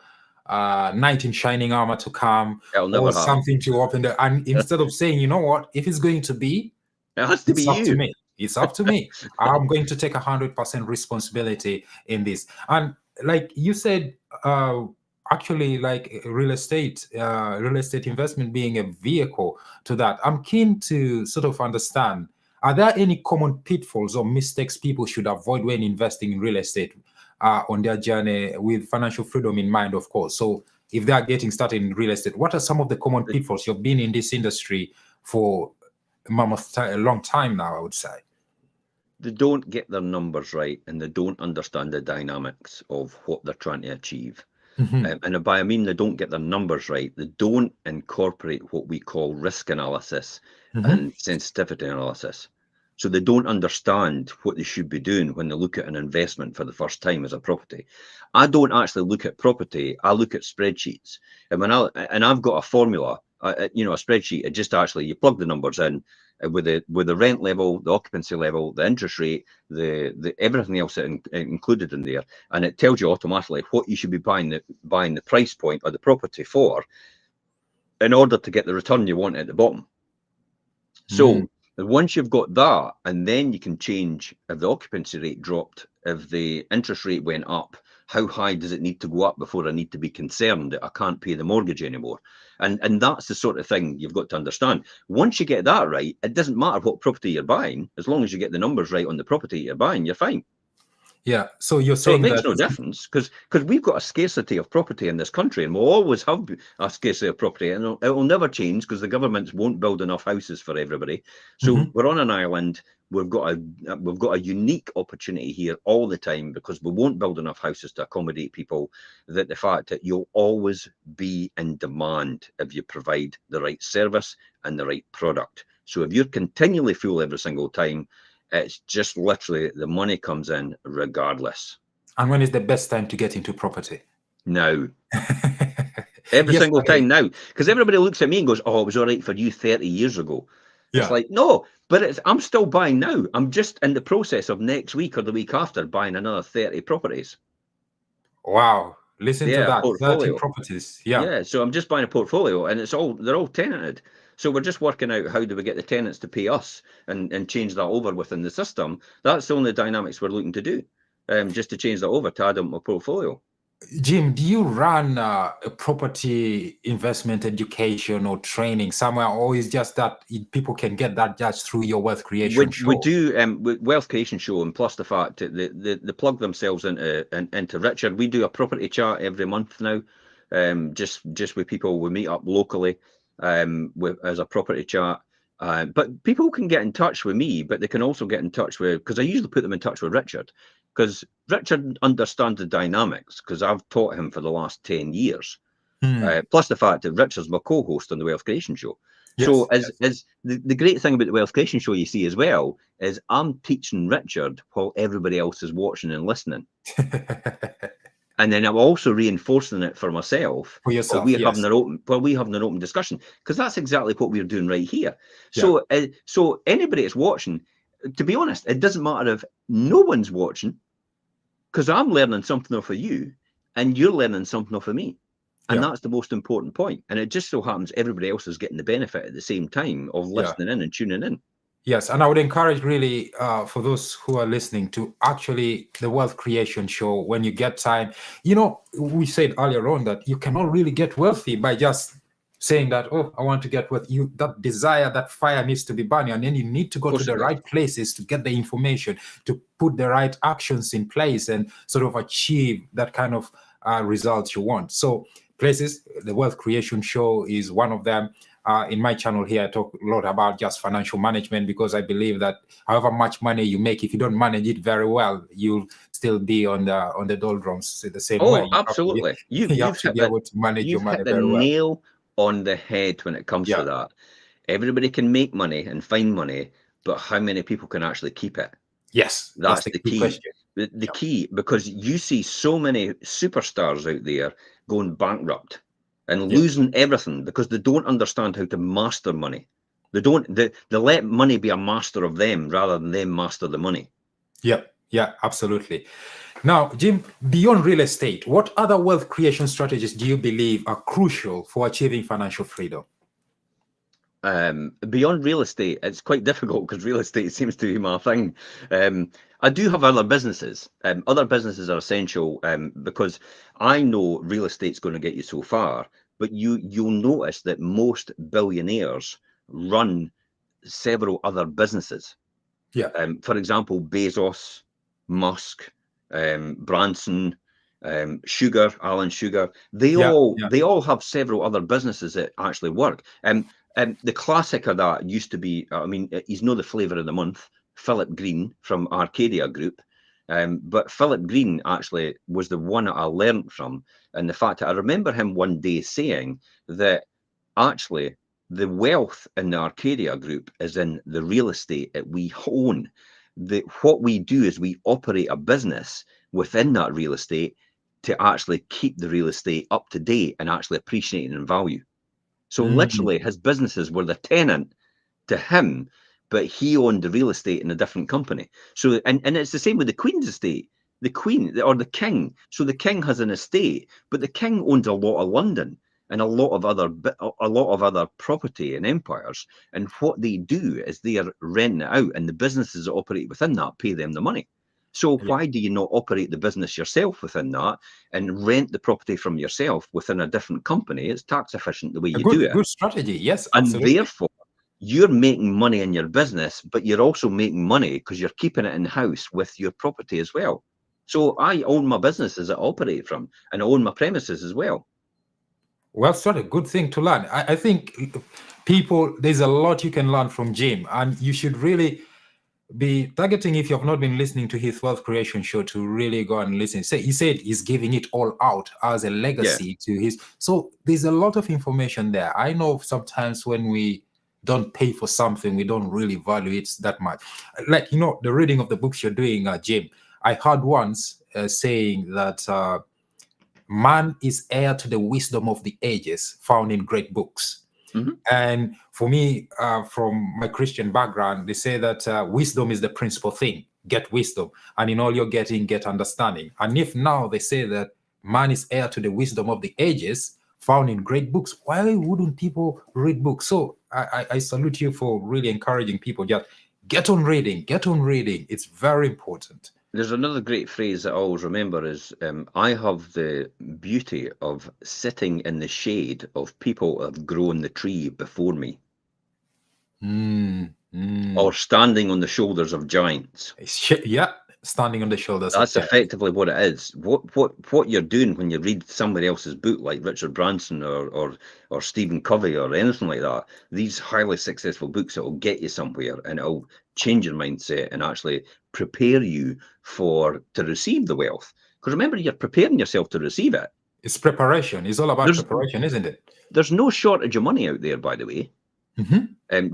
knight in shining armor to come it'll never or happen. something to open the, and instead of saying, you know what, if it's going to be, It has to be it's up to you. me. It's up to me. I'm going to take 100% responsibility in this. And like you said, actually, like real estate investment being a vehicle to that. I'm keen to sort of understand, are there any common pitfalls or mistakes people should avoid when investing in real estate on their journey with financial freedom in mind, of course? So if they are getting started in real estate, what are some of the common pitfalls? You've been in this industry for a long time now, I would say. They don't get their numbers right, and they don't understand the dynamics of what they're trying to achieve. And by I mean they don't get their numbers right, they don't incorporate what we call risk analysis and sensitivity analysis. So they don't understand what they should be doing when they look at an investment for the first time as a property. I don't actually look at property, I look at spreadsheets. And I've got a formula, a spreadsheet. It just actually, you plug the numbers in with the rent level, the occupancy level, the interest rate, the everything else included in there, and it tells you automatically what you should be buying the price point of the property for, in order to get the return you want at the bottom. So once you've got that, and then you can change if the occupancy rate dropped, if the interest rate went up, how high does it need to go up before I need to be concerned that I can't pay the mortgage anymore? And that's the sort of thing you've got to understand. Once you get that right, it doesn't matter what property you're buying, as long as you get the numbers right on the property you're buying, you're fine. Yeah. So you're So it saying makes that no difference, because we've got a scarcity of property in this country, and we'll always have a scarcity of property, and it will never change because the governments won't build enough houses for everybody. So we're on an island. We've got a unique opportunity here all the time, because we won't build enough houses to accommodate people. That the fact that you'll always be in demand if you provide the right service and the right product. So if you're continually full every single time, it's just literally the money comes in regardless. And when is the best time to get into property? Now. Every single time now. Because everybody looks at me and goes, oh, it was all right for you 30 years ago. It's like, no, but I'm still buying now. I'm just in the process of next week or the week after buying another 30 properties. Wow. Listen to that. Portfolio. 30 properties. Yeah, so I'm just buying a portfolio, and they're all tenanted. So we're just working out, how do we get the tenants to pay us and change that over within the system. That's the only dynamics we're looking to do, just to change that over to add on my portfolio. Jim, do you run a property investment education or training somewhere, or is just that people can get that just through your wealth creation show? We do wealth creation show, and plus the fact that they plug themselves into Richard. We do a property chat every month now, just with people. We meet up locally as a property chat. But people can get in touch with me, but they can also get in touch with, because I usually put them in touch with Richard, because Richard understands the dynamics, because I've taught him for the last 10 years. Plus the fact that Richard's my co-host on the Wealth Creation Show. Yes, so as the great thing about the Wealth Creation Show, you see as well, is I'm teaching Richard while everybody else is watching and listening. And then I'm also reinforcing it for myself. For yourself, we having an open discussion, because that's exactly what we're doing right here. So so anybody that's watching, to be honest, it doesn't matter if no one's watching, because I'm learning something off of you and you're learning something off of me. And that's the most important point. And it just so happens everybody else is getting the benefit at the same time of listening in and tuning in. Yes, and I would encourage really for those who are listening to actually the Wealth Creation Show when you get time. You know, we said earlier on that you cannot really get wealthy by just saying that, oh, I want to get wealthy. That desire, that fire needs to be burning, and then you need to go to the right places to get the information, to put the right actions in place and sort of achieve that kind of results you want. So places, the Wealth Creation Show is one of them. In my channel here, I talk a lot about just financial management, because I believe that however much money you make, if you don't manage it very well, you'll still be on the doldrums the same way. Oh, You have to be, absolutely. you have to be able to manage your You've money hit the very well. nail on the head when it comes to Yeah. that. Everybody can make money and find money, but how many people can actually keep it? Yes, That's the key key. question. The key, because you see so many superstars out there going bankrupt and losing everything because they don't understand how to master money. They let money be a master of them rather than them master the money. Yeah, absolutely. Now, Jim, beyond real estate, what other wealth creation strategies do you believe are crucial for achieving financial freedom? Beyond real estate, it's quite difficult because real estate seems to be my thing. I do have other businesses. Other businesses are essential because I know real estate's going to get you so far, but you'll notice that most billionaires run several other businesses. Yeah. For example, Bezos, Musk, Branson, Alan Sugar, they all have several other businesses that actually work. The classic of that used to be, I mean, he's not the flavour of the month, Philip Green from Arcadia Group. But Philip Green actually was the one that I learned from. And the fact that I remember him one day saying that actually the wealth in the Arcadia Group is in the real estate that we own. What we do is we operate a business within that real estate to actually keep the real estate up to date and actually appreciating in value. So literally his businesses were the tenant to him, but he owned the real estate in a different company. So, and it's the same with the Queen's estate. The Queen or the King. So the King has an estate, but the King owns a lot of London and a lot of other property and empires. And what they do is they are renting it out, and the businesses that operate within that pay them the money. So why do you not operate the business yourself within that and rent the property from yourself within a different company? It's tax efficient the way you do it. Good strategy. Yes, And absolutely. therefore, you're making money in your business, but you're also making money because you're keeping it in-house with your property as well. So I own my businesses that I operate from, and I own my premises as well. Well, sort of good thing to learn. I think there's a lot you can learn from Jim, and you should really be targeting, if you have not been listening to his wealth creation show, to really go and listen. He said he's giving it all out as a legacy to his. So there's a lot of information there. I know sometimes when we don't pay for something, we don't really value it that much. Like, the reading of the books you're doing, Jim, I heard once saying that man is heir to the wisdom of the ages found in great books. And for me, from my Christian background, they say that wisdom is the principal thing. Get wisdom, and in all you're getting, get understanding. And if now they say that man is heir to the wisdom of the ages found in great books, why wouldn't people read books? So I salute you for really encouraging people. Just get on reading. It's very important. There's another great phrase that I always remember is, I have the beauty of sitting in the shade of people that have grown the tree before me. Or standing on the shoulders of giants. Yeah, standing on the shoulders. That's effectively what it is. What you're doing when you read somebody else's book, like Richard Branson or Stephen Covey or anything like that, these highly successful books that will get you somewhere and it'll change your mindset and actually prepare you to receive the wealth. Because remember, you're preparing yourself to receive it. It's preparation. It's all about preparation, isn't it? There's no shortage of money out there, by the way.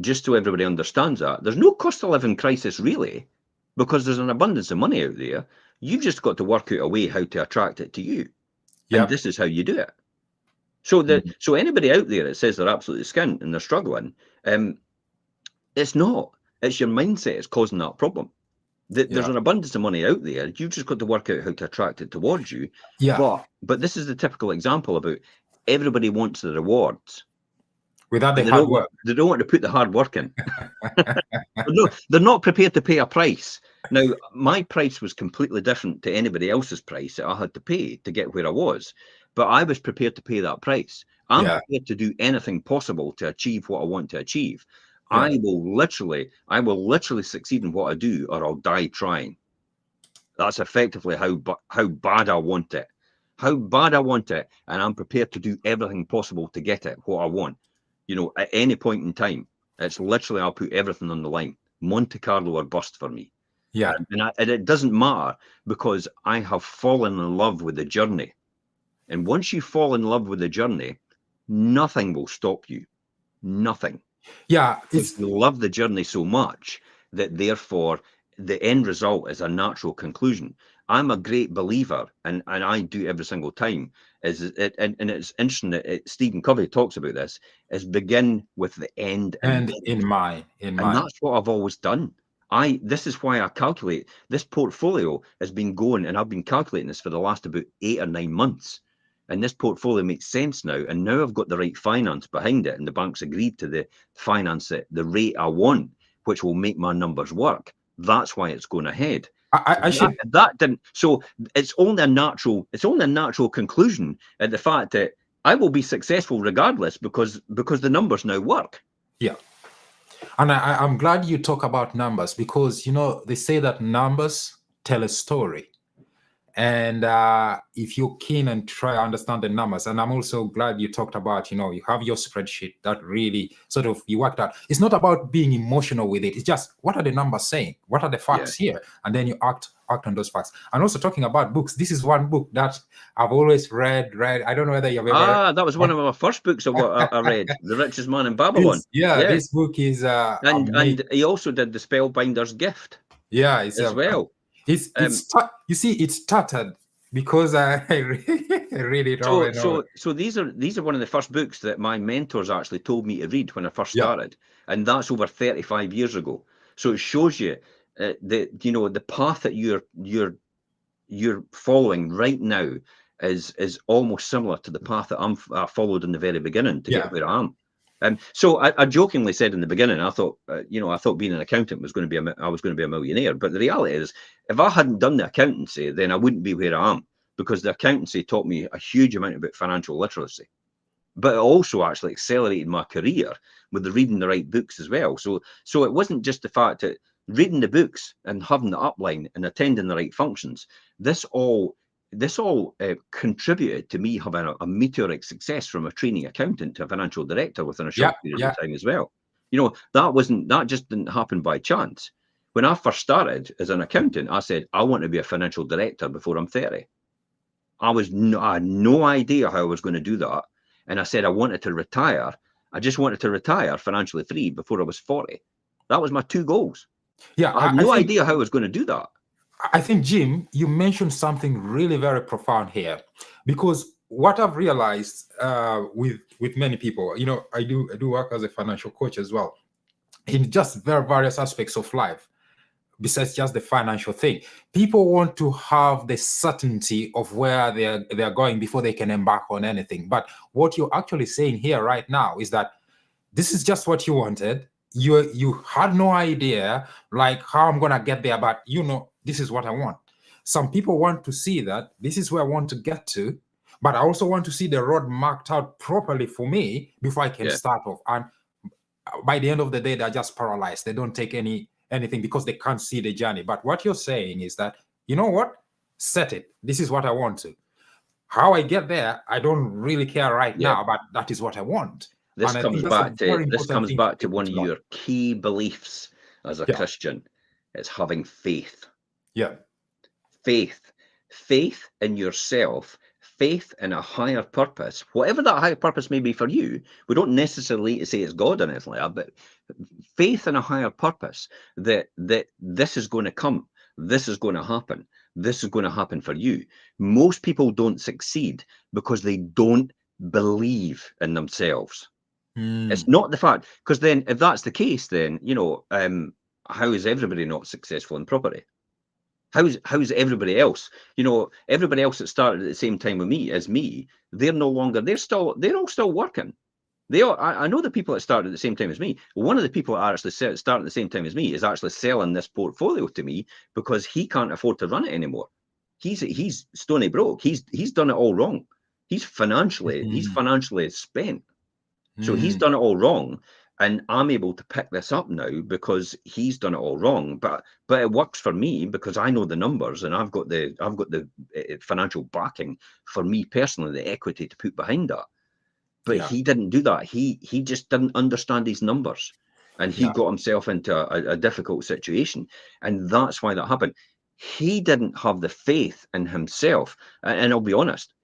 Just so everybody understands that. There's no cost of living crisis, really, because there's an abundance of money out there. You've just got to work out a way how to attract it to you. And this is how you do it. So anybody out there that says they're absolutely skint and they're struggling, it's not. It's your mindset that's causing that problem. There's an abundance of money out there. You've just got to work out how to attract it towards you. But this is the typical example about everybody wants the rewards. Without the hard work. They don't want to put the hard work in. No, they're not prepared to pay a price. Now, my price was completely different to anybody else's price that I had to pay to get where I was. But I was prepared to pay that price. I'm prepared to do anything possible to achieve what I want to achieve. I will literally succeed in what I do, or I'll die trying. That's effectively how bad I want it. how bad I want it, and I'm prepared to do everything possible to get it, what I want, you know, at any point in time. It's literally, I'll put everything on the line. Monte Carlo or bust for me. Yeah. And it doesn't matter, because I have fallen in love with the journey. And once you fall in love with the journey, nothing will stop you. Nothing. Yeah. Because you love the journey so much that therefore the end result is a natural conclusion. I'm a great believer, and I do every single time, is it, and it's interesting that Stephen Covey talks about this, is begin with the end in And mind. in mind. And that's what I've always done. This is why I calculate. This portfolio has been going, and I've been calculating this for the last about 8 or 9 months. And this portfolio makes sense now. And now I've got the right finance behind it, and the bank's agreed to the finance at the rate I want, which will make my numbers work. That's why it's going ahead. I should. That didn't. So it's only a natural conclusion at the fact that I will be successful regardless, because the numbers now work. Yeah. And I'm glad you talk about numbers, because, you know, they say that numbers tell a story. And if you're keen and try to understand the numbers, and I'm also glad you talked about, you know, you have your spreadsheet that really sort of you worked out. It's not about being emotional with it. It's just, what are the numbers saying? What are the facts here? And then you act on those facts. And also talking about books, this is one book that I've always read. I don't know whether you've ever. That was one of my first books I read, The Richest Man in Babylon. This book is and he also did The Spellbinder's Gift. Yeah, it's as well. You see, it started because I read it all and all. So these are one of the first books that my mentors actually told me to read when I first started, and that's over 35 years ago. So it shows you the path that you're following right now is almost similar to the path that I followed in the very beginning to get where I am. So I jokingly said in the beginning, I thought, I thought being an accountant was going to be I was going to be a millionaire. But the reality is, if I hadn't done the accountancy, then I wouldn't be where I am, because the accountancy taught me a huge amount about financial literacy. But it also actually accelerated my career with the reading the right books as well. So it wasn't just the fact that reading the books and having the upline and attending the right functions. This all contributed to me having a meteoric success from a trainee accountant to a financial director within a short period of time as well. That just didn't happen by chance. When I first started as an accountant, I said, I want to be a financial director before I'm 30. I had no idea how I was going to do that. And I said, I wanted to retire. I just wanted to retire financially free before I was 40. That was my 2 goals. Yeah, I had no idea how I was going to do that. I think, Jim, you mentioned something really very profound here, because what I've realized with many people, I do work as a financial coach as well, in just very various aspects of life, besides just the financial thing. People want to have the certainty of where they're going before they can embark on anything. But what you're actually saying here right now is that this is just what you wanted. You had no idea like how I'm gonna get there, but this is what I want. Some people want to see that this is where I want to get to, but I also want to see the road marked out properly for me before I can start off. And by the end of the day, they're just paralyzed. They don't take anything because they can't see the journey. But what you're saying is that, you know what? Set it. This is what I want to. How I get there, I don't really care right now, but that is what I want. This comes back to one of your key beliefs as a Christian. It's having faith. Yeah. Faith in yourself, faith in a higher purpose, whatever that higher purpose may be for you. We don't necessarily need to say it's God or anything like that, but faith in a higher purpose that this is going to come, this is going to happen, this is going to happen for you. Most people don't succeed because they don't believe in themselves. It's not the fact, because then if that's the case, then how is everybody not successful in property? How's everybody else? Everybody else that started at the same time with me as me, they're all still working. I know the people that started at the same time as me. One of the people that actually started at the same time as me is actually selling this portfolio to me because he can't afford to run it anymore. He's stony broke. He's done it all wrong. He's financially spent. So he's done it all wrong. And I'm able to pick this up now because he's done it all wrong. But it works for me because I know the numbers and I've got the financial backing for me personally, the equity to put behind that. But he didn't do that. He just didn't understand his numbers, and he got himself into a difficult situation. And that's why that happened. He didn't have the faith in himself. And I'll be honest,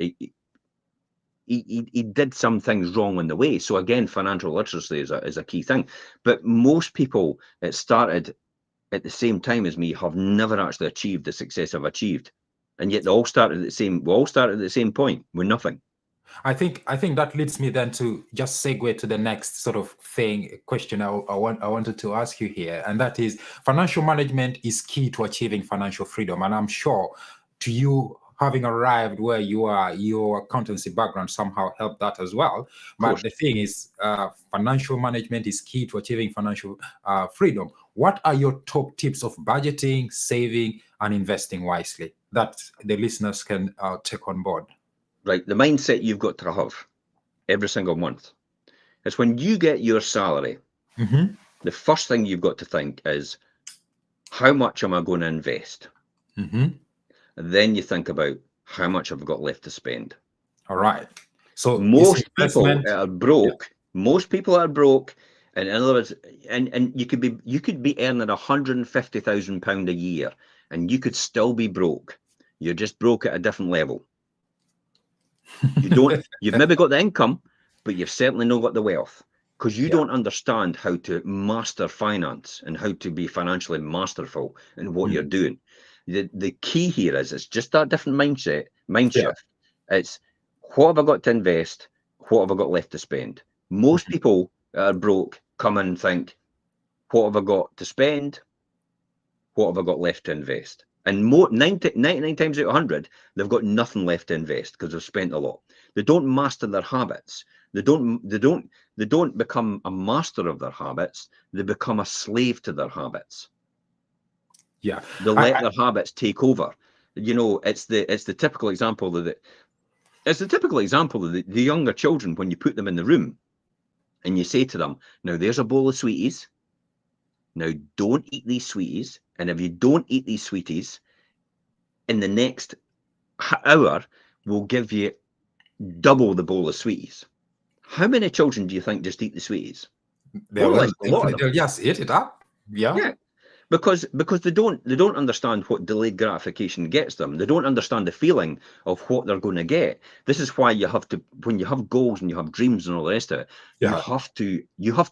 he did some things wrong on the way. So again, financial literacy is a key thing. But most people that started at the same time as me have never actually achieved the success I've achieved. And yet they all started at the same, we all started at the same point with nothing. I think that leads me then to just segue to the next sort of question I wanted to ask you here, and that is financial management is key to achieving financial freedom. And I'm sure to you, having arrived where you are, your accountancy background somehow helped that as well. But the thing is, financial management is key to achieving financial freedom. What are your top tips of budgeting, saving, and investing wisely that the listeners can take on board? Right, the mindset you've got to have every single month is when you get your salary, the first thing you've got to think is, how much am I going to invest? And then you think about how much have I got left to spend. All right. So most people are broke. Most people are broke. And in other words, and you could be earning £150,000 a year, and you could still be broke. You're just broke at a different level. You've maybe got the income, but you've certainly not got the wealth, because you don't understand how to master finance and how to be financially masterful in what you're doing. The key here is it's just that different mind shift. It's, what have I got to invest? What have I got left to spend? Most people that are broke come in and think, what have I got to spend? What have I got left to invest? And 99 times out of 100, they've got nothing left to invest because they've spent a lot. They don't master their habits. They don't become a master of their habits. They become a slave to their habits. Yeah, they let their habits take over. You know, it's the typical example of the younger children when you put them in the room and you say to them, now there's a bowl of sweeties. Now don't eat these sweeties. And if you don't eat these sweeties, in the next hour, we'll give you double the bowl of sweeties. How many children do you think just eat the sweeties? They'll just eat it up. Yeah. Because they don't understand what delayed gratification gets them. They don't understand the feeling of what they're going to get. This is why you have to, when you have goals and you have dreams and all the rest of it, you have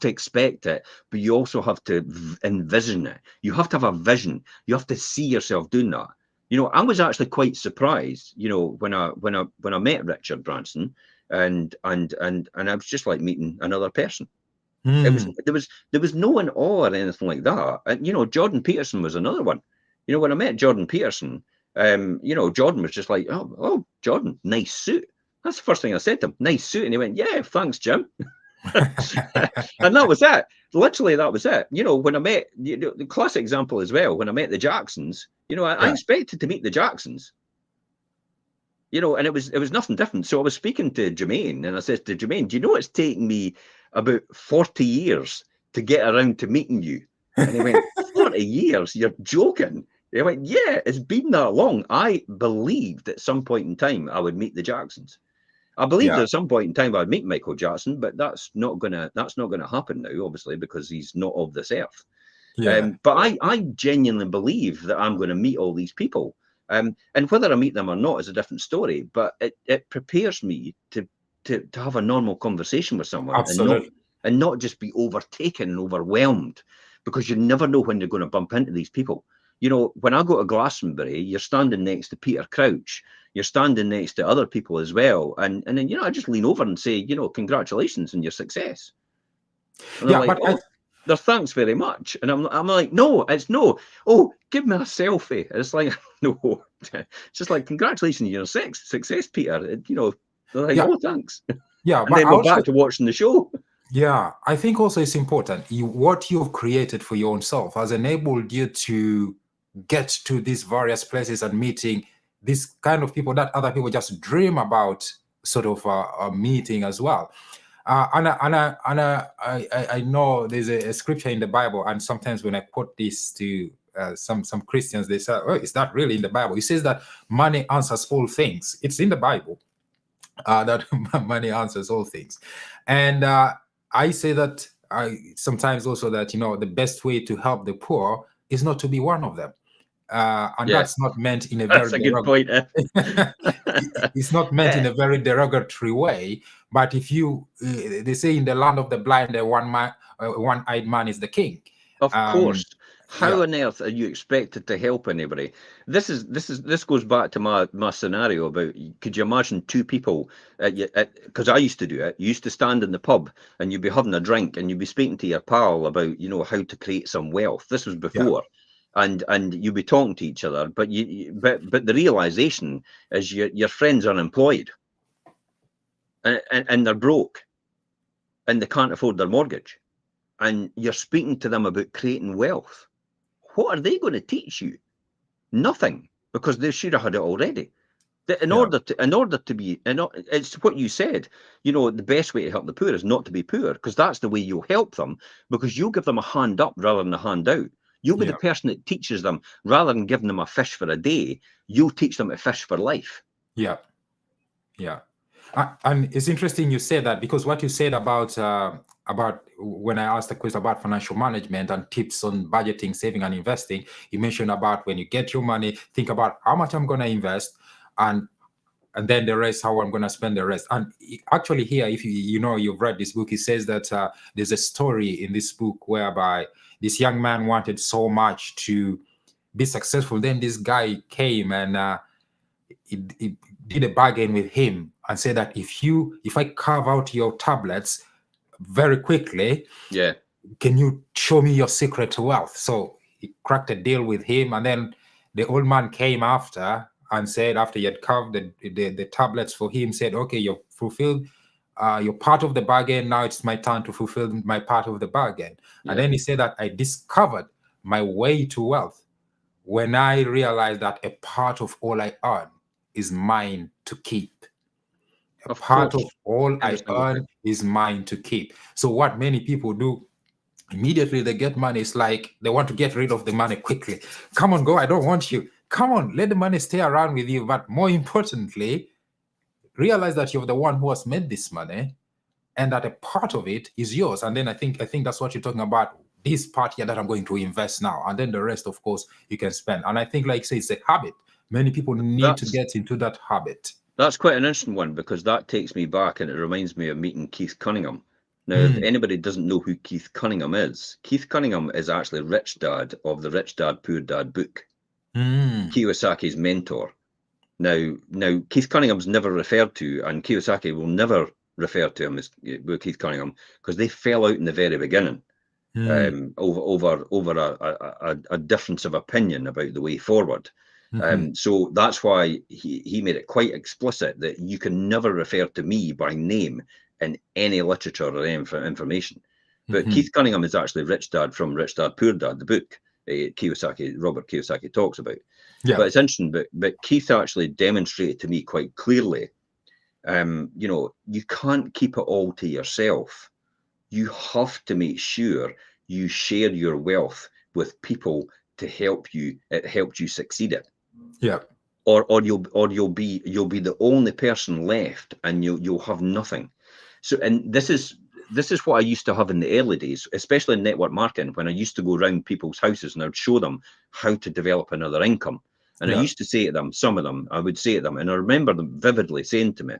to expect it, but you also have to envision it. You have to have a vision. You have to see yourself doing that. You know, I was actually quite surprised, you know, when I met Richard Branson, and I was just like meeting another person. There was no one awe or anything like that. And you know, Jordan Peterson was another one. You know, when I met Jordan Peterson, you know, Jordan was just like, oh, Jordan, nice suit. That's the first thing I said to him, nice suit. And he went, yeah, thanks, Jim. And that was it. Literally, that was it. You know, when I met, you know, the classic example as well, when I met the Jacksons, you know, I expected to meet the Jacksons. You know, and it was nothing different. So I was speaking to Jermaine, and I said to Jermaine, do you know it's taken me about 40 years to get around to meeting you? And he went, 40 years? You're joking. He went, yeah, it's been that long. I believed at some point in time I would meet the Jacksons. I believed at some point in time I'd meet Michael Jackson, but that's not gonna happen now, obviously, because he's not of this earth. But I genuinely believe that I'm going to meet all these people. And whether I meet them or not is a different story, but it prepares me to have a normal conversation with someone. Absolutely. and not just be overtaken and overwhelmed, because you never know when you're going to bump into these people. You know, when I go to Glastonbury, you're standing next to Peter Crouch, you're standing next to other people as well. And then, you know, I just lean over and say, you know, congratulations on your success. And they're like, oh, thanks very much. And I'm like, no, it's no. Oh, give me a selfie. And it's like, no. It's just like, congratulations on your success, Peter. You know, they're like, oh, thanks. Yeah, and then we're back to watching the show. Yeah, I think also it's important. What you've created for your own self has enabled you to get to these various places and meeting these kind of people that other people just dream about, sort of a meeting as well. I know there's a scripture in the Bible, and sometimes when I quote this to some Christians, they say, "Oh, is that really in the Bible?" It says that money answers all things. It's in the Bible that money answers all things, and I say that I sometimes also that the best way to help the poor is not to be one of them. And Yeah, that's not meant in a very that's a good point. it's not meant in a very derogatory way. But if you, they say in the land of the blind, the one-eyed man is the king. Of course. How Yeah, on earth are you expected to help anybody? This goes back to my scenario about, could you imagine two people because I used to do it. You used to stand in the pub and you'd be having a drink and you'd be speaking to your pal about how to create some wealth. This was yeah, before. And you'd be talking to each other, but but the realization is your friend's unemployed and they're broke and they can't afford their mortgage, and you're speaking to them about creating wealth. What are they going to teach you? Nothing, because they should have had it already. In yeah, order to be, it's what you said. The best way to help the poor is not to be poor, because that's the way you'll help them. Because you'll give them a hand up rather than a hand out. You'll be the yeah, person that teaches them, rather than giving them a fish for a day. You'll teach them to fish for life. yeah, yeah. And it's interesting you say that, because what you said about when I asked the question about financial management and tips on budgeting, saving, and investing, you mentioned about when you get your money, think about how much I'm going to invest, and then the rest, how I'm going to spend the rest. And actually here, if you've read this book, it says that there's a story in this book whereby this young man wanted so much to be successful. Then this guy came and he did a bargain with him and said that if I carve out your tablets very quickly, Yeah, can you show me your secret to wealth? So he cracked a deal with him, and then the old man came after and said, after he had carved the tablets for him, said, okay, you've fulfilled your part of the bargain. Now it's my turn to fulfill my part of the bargain. And yeah, then he said that I discovered my way to wealth when I realized that a part of all I earn is mine to keep. A of part course, of all every I single thing. earn is mine to keep. So what many people do, immediately they get money, it's like they want to get rid of the money quickly. Come on, go, I don't want you. Come on, let the money stay around with you. But more importantly, realize that you're the one who has made this money and that a part of it is yours. And then I think that's what you're talking about. This part here that I'm going to invest now, and then the rest, of course, you can spend. And I think, like say, it's a habit. Many people need to That's get into that habit. That's quite an interesting one, because that takes me back and it reminds me of meeting Keith Cunningham. Now, if Mm, anybody doesn't know who Keith Cunningham is, Keith Cunningham is actually Rich Dad of the Rich Dad Poor Dad book, mm, Kiyosaki's mentor. Now Keith Cunningham's never referred to, and Kiyosaki will never refer to him as Keith Cunningham, because they fell out in the very beginning mm, over a difference of opinion about the way forward. mhm, So that's why he made it quite explicit that you can never refer to me by name in any literature or any information. But mhm. Keith Cunningham is actually Rich Dad from Rich Dad Poor Dad, the book Robert Kiyosaki talks about. Yeah, But it's interesting. But Keith actually demonstrated to me quite clearly, you can't keep it all to yourself. You have to make sure you share your wealth with people to help you. It helped you succeed it. yeah, Or you'll be the only person left, and you'll have nothing. So, and this is what I used to have in the early days, especially in network marketing, when I used to go around people's houses and I would show them how to develop another income. And I yeah. used to say to them, I would say to them, and I remember them vividly saying to me,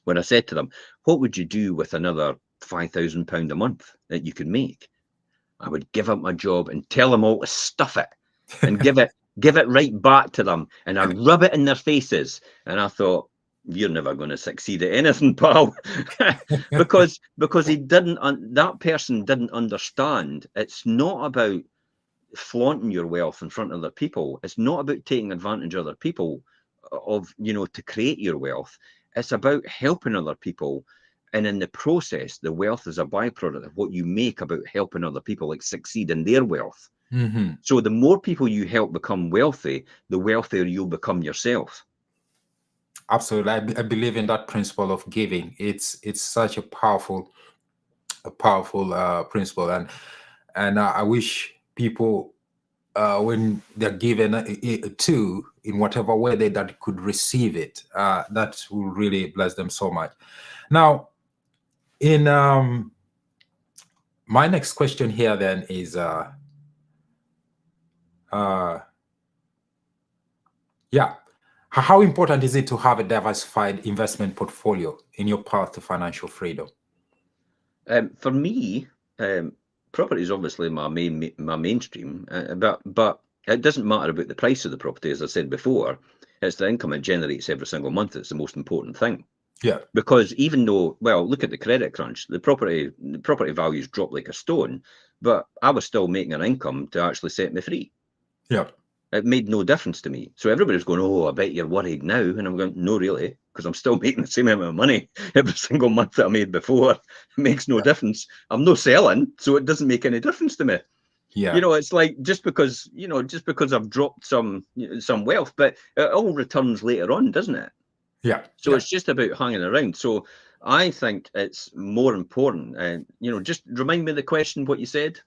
when I said to them, what would you do with another £5,000 a month that you could make? I would give up my job and tell them all to stuff it, and give it right back to them, and I rub it in their faces. And I thought, you're never going to succeed at anything, pal. because that person didn't understand. It's not about flaunting your wealth in front of other people. It's not about taking advantage of other people to create your wealth. It's about helping other people. And in the process, the wealth is a byproduct of what you make about helping other people like succeed in their wealth. Mhm. So the more people you help become wealthy, the wealthier you'll become yourself. Absolutely. I believe in that principle of giving. It's such a powerful principle, and I wish people, when they're given to, in whatever way that could receive it, that will really bless them so much. Now, in my next question here then is, yeah, how important is it to have a diversified investment portfolio in your path to financial freedom? For me, property is obviously my mainstream, but it doesn't matter about the price of the property. As I said before, it's the income it generates every single month that's the most important thing. Yeah. Because even though, well, look at the credit crunch, the property values dropped like a stone, but I was still making an income to actually set me free. Yeah. It made no difference to me. So everybody's going, oh, I bet you're worried now. And I'm going, no, really, because I'm still making the same amount of money every single month that I made before. It makes no difference. I'm not selling, so it doesn't make any difference to me. Yeah. You know, it's like just because I've dropped some wealth, but it all returns later on, doesn't it? Yeah. So it's just about hanging around. So I think it's more important. And, just remind me of the question, what you said.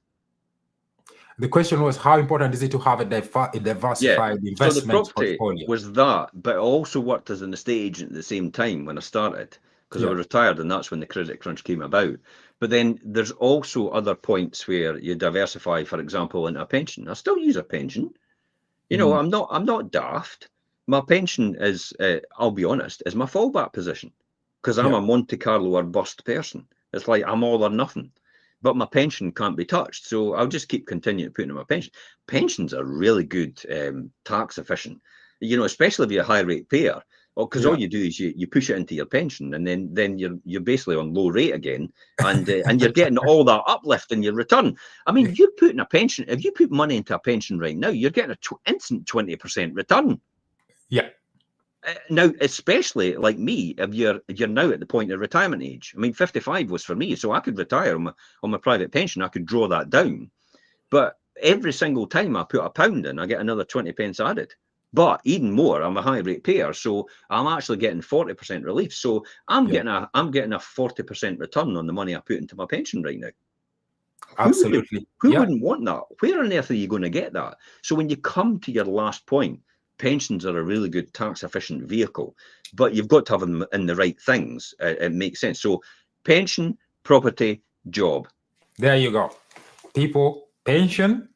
The question was, how important is it to have a diversified So the investment property portfolio? was that, but I also worked as an estate agent at the same time when I started, because I was retired, and that's when the credit crunch came about. But then there's also other points where you diversify, for example, into a pension. I still use a pension. I'm not daft. My pension is, I'll be honest, is my fallback position, because I'm a Monte Carlo or bust person. It's like I'm all or nothing. But my pension can't be touched, so I'll just keep continuing putting in my pension. Pensions are really good, tax efficient, especially if you're a high rate payer. Because all you do is you push it into your pension, and then you're basically on low rate again, and you're getting all that uplift in your return. I mean, you put in a pension. If you put money into a pension right now, you're getting an instant 20% return. Yeah. Now, especially like me, if you're now at the point of retirement age. I mean, 55 was for me, so I could retire on my private pension. I could draw that down, but every single time I put £1 in, I get another 20 pence added. But even more, I'm a high rate payer, so I'm actually getting 40% relief. So I'm getting a 40% return on the money I put into my pension right now. Absolutely. Who wouldn't want that? Where on earth are you going to get that? So when you come to your last point, pensions are a really good tax efficient vehicle, but you've got to have them in the right things. It makes sense. So pension, property, job. There you go. People, pension,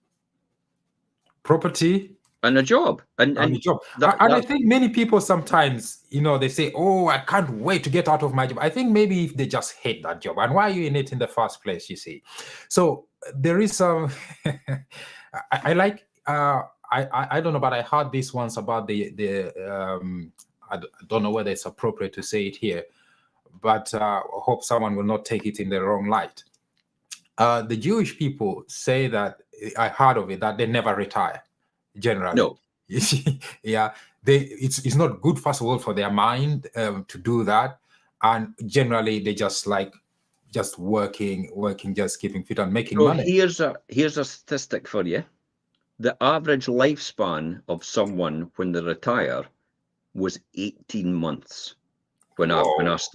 property, and a job. And a job. I think many people sometimes, they say, oh, I can't wait to get out of my job. I think maybe if they just hate that job. And why are you in it in the first place, you see? So there is some, I like, I don't know, but I heard this once about I don't know whether it's appropriate to say it here, but I hope someone will not take it in the wrong light. The Jewish people say that, I heard of it, that they never retire, generally. No. Yeah, it's not good, first of all, for their mind to do that. And generally, they just working, just keeping fit and making money. Here's a statistic for you. The average lifespan of someone when they retire was 18 months. When I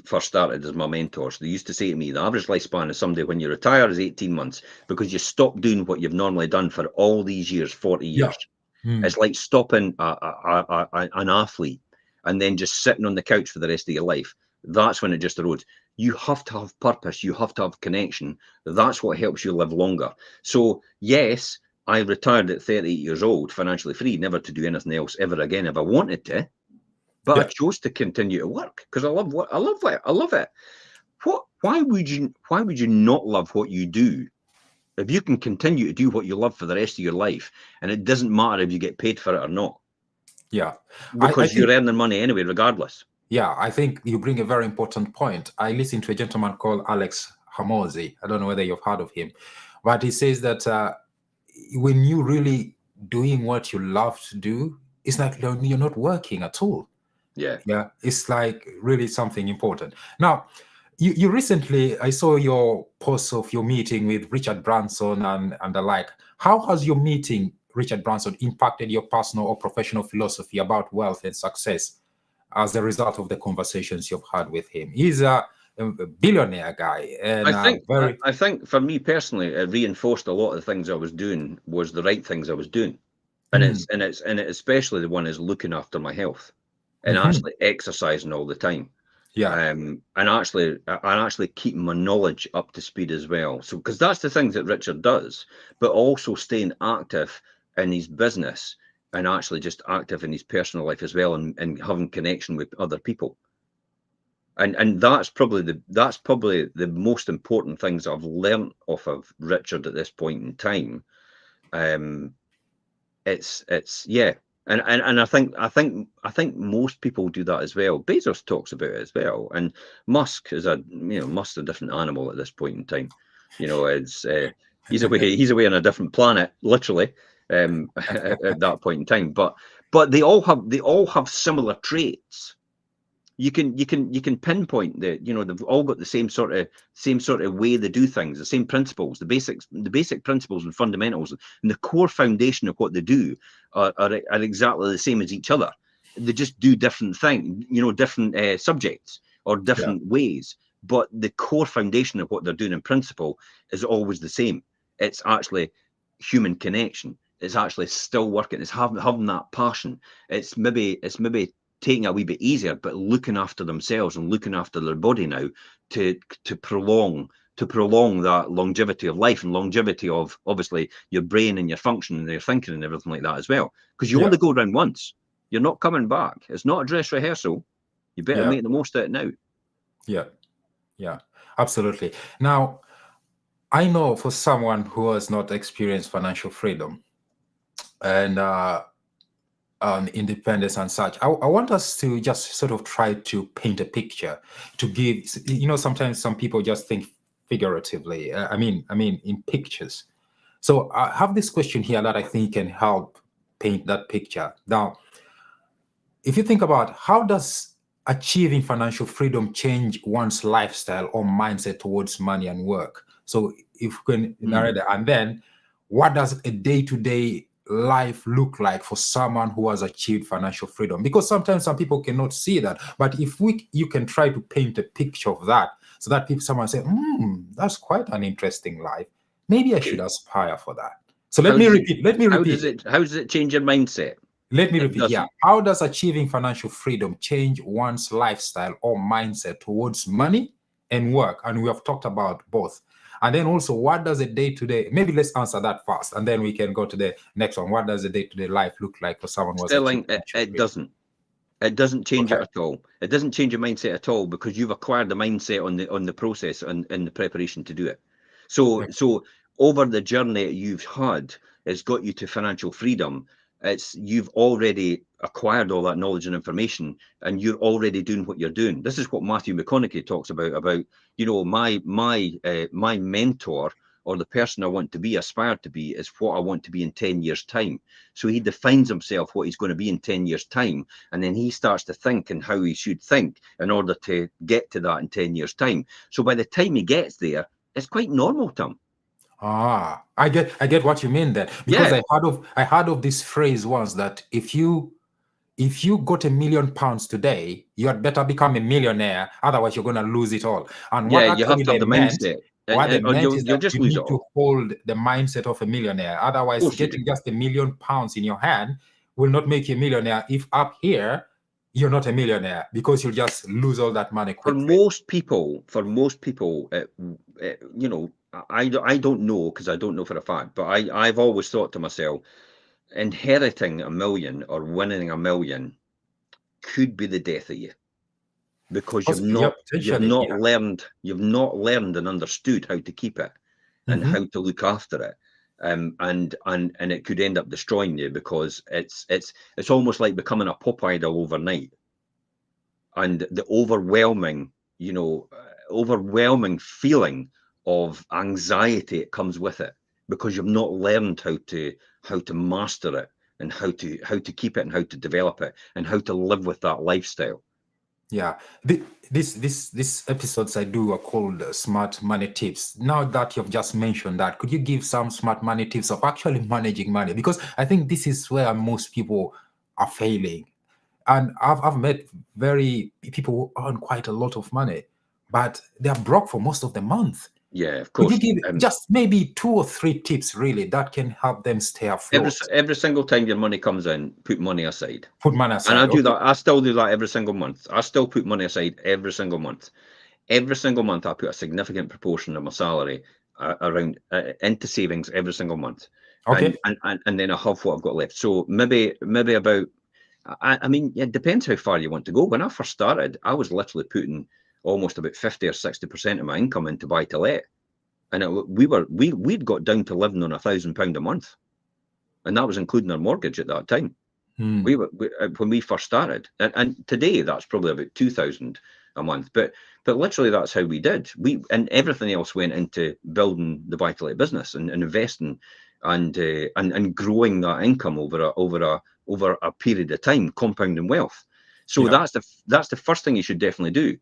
first started as my mentor, so they used to say to me, the average lifespan of somebody when you retire is 18 months, because you stop doing what you've normally done for all these years, 40 years. It's like stopping an athlete and then just sitting on the couch for the rest of your life. That's when it just erodes. You have to have purpose. You have to have connection. That's what helps you live longer. So yes, I retired at 38 years old, financially free, never to do anything else ever again if I wanted to. But I chose to continue to work because I love it. Why would you not love what you do? If you can continue to do what you love for the rest of your life, and it doesn't matter if you get paid for it or not. Yeah. Because you're earning money anyway, regardless. Yeah, I think you bring a very important point. I listened to a gentleman called Alex Hamosi. I don't know whether you've heard of him, but he says that when you really doing what you love to do, it's like you're not working at all. Yeah. Yeah, it's like really something important. Now, you recently, I saw your post of your meeting with Richard Branson and the like. How has your meeting Richard Branson impacted your personal or professional philosophy about wealth and success? as a result of the conversations you've had with him? He's a billionaire guy, and I think for me personally, it reinforced a lot of the things I was doing was the right things I was doing, and it especially the one is looking after my health and actually exercising all the time. Yeah. And actually keeping my knowledge up to speed as well. So, because that's the things that Richard does, but also staying active in his business and actually just active in his personal life as well, and having connection with other people. And that's probably the most important things I've learned off of Richard at this point in time. It's yeah. And I think most people do that as well. Bezos talks about it as well, and Musk is Musk's a different animal at this point in time. It's he's away on a different planet, literally, at that point in time. But they all have similar traits. You can pinpoint that they've all got the same sort of way they do things, the same principles, the basic principles and fundamentals, and the core foundation of what they do are exactly the same as each other. They just do different things, different subjects or different ways, but the core foundation of what they're doing in principle is always the same. It's actually human connection. It's actually still working. It's having that passion. It's maybe taking it a wee bit easier, but looking after themselves and looking after their body now to prolong that longevity of life and longevity of obviously your brain and your function and your thinking and everything like that as well. Because you only go around once. You're not coming back. It's not a dress rehearsal. You better make the most of it now. Yeah, absolutely. Now, I know for someone who has not experienced financial freedom and independence and such, I want us to just sort of try to paint a picture to give, sometimes some people just think figuratively. I mean, in pictures. So I have this question here that I think can help paint that picture. Now, if you think about how does achieving financial freedom change one's lifestyle or mindset towards money and work? So if we can narrate that, and then what does a day-to-day life look like for someone who has achieved financial freedom? Because sometimes some people cannot see that, but if you can try to paint a picture of that, so that someone say, that's quite an interesting life. Maybe I should aspire for that. So let me repeat. How does it change your mindset? Let me repeat. Yeah. How does achieving financial freedom change one's lifestyle or mindset towards money and work? And we have talked about both. And then also, what does a day-to-day, maybe let's answer that first, and then we can go to the next one. What does a day-to-day life look like for someone who has achieved financial freedom? It doesn't. It doesn't change it at all. It doesn't change your mindset at all, because you've acquired the mindset on the process and in the preparation to do it. So over the journey you've had, it's got you to financial freedom. You've already acquired all that knowledge and information, and you're already doing what you're doing. This is what Matthew McConaughey talks about my mentor, or the person I want to be, aspired to be, is what I want to be in 10 years' time. So he defines himself what he's going to be in 10 years' time, and then he starts to think and how he should think in order to get to that in 10 years' time. So by the time he gets there, it's quite normal to him. I get what you mean there, because I heard of this phrase once that if you got £1 million today, you had better become a millionaire, otherwise you're going to lose it all. And you have to have the mindset. What they meant is that you need to hold the mindset of a millionaire. Otherwise, getting just £1 million in your hand will not make you a millionaire. If up here, you're not a millionaire, because you'll just lose all that money quickly. For most people, I don't know, because I don't know for a fact, but I've always thought to myself, inheriting $1 million or winning $1 million could be the death of you, because you've not learned and understood how to keep it and how to look after it. And it could end up destroying you, because it's almost like becoming a pop idol overnight, and the overwhelming feeling of anxiety it comes with it, because you've not learned how to master it, and how to keep it, and how to develop it, and how to live with that lifestyle. Yeah, these episodes I do are called Smart Money Tips. Now that you've just mentioned that, could you give some smart money tips of actually managing money? Because I think this is where most people are failing. And I've met people who earn quite a lot of money, but they're broke for most of the month. Yeah, of Could you course. give just maybe 2 or 3 tips really that can help them stay afloat? Every single time your money comes in, put money aside. Put money And I aside. do Okay. that. I still do that every single month. I still put money aside every single month. Every single month, I put a significant proportion of my salary around into savings every single month, Okay. and then I have what I've got left. So maybe about. I mean, it depends how far you want to go. When I first started, I was literally putting almost about 50 or 60% of my income into buy to let, and we'd got down to living on £1,000 a month, and that was including our mortgage at that time. We were when we first started, and today that's probably about 2,000 a month. But literally that's how we did. And everything else went into building the buy to let business and investing and growing that income over a period of time, compounding wealth. So Yeah. that's the first thing you should definitely do.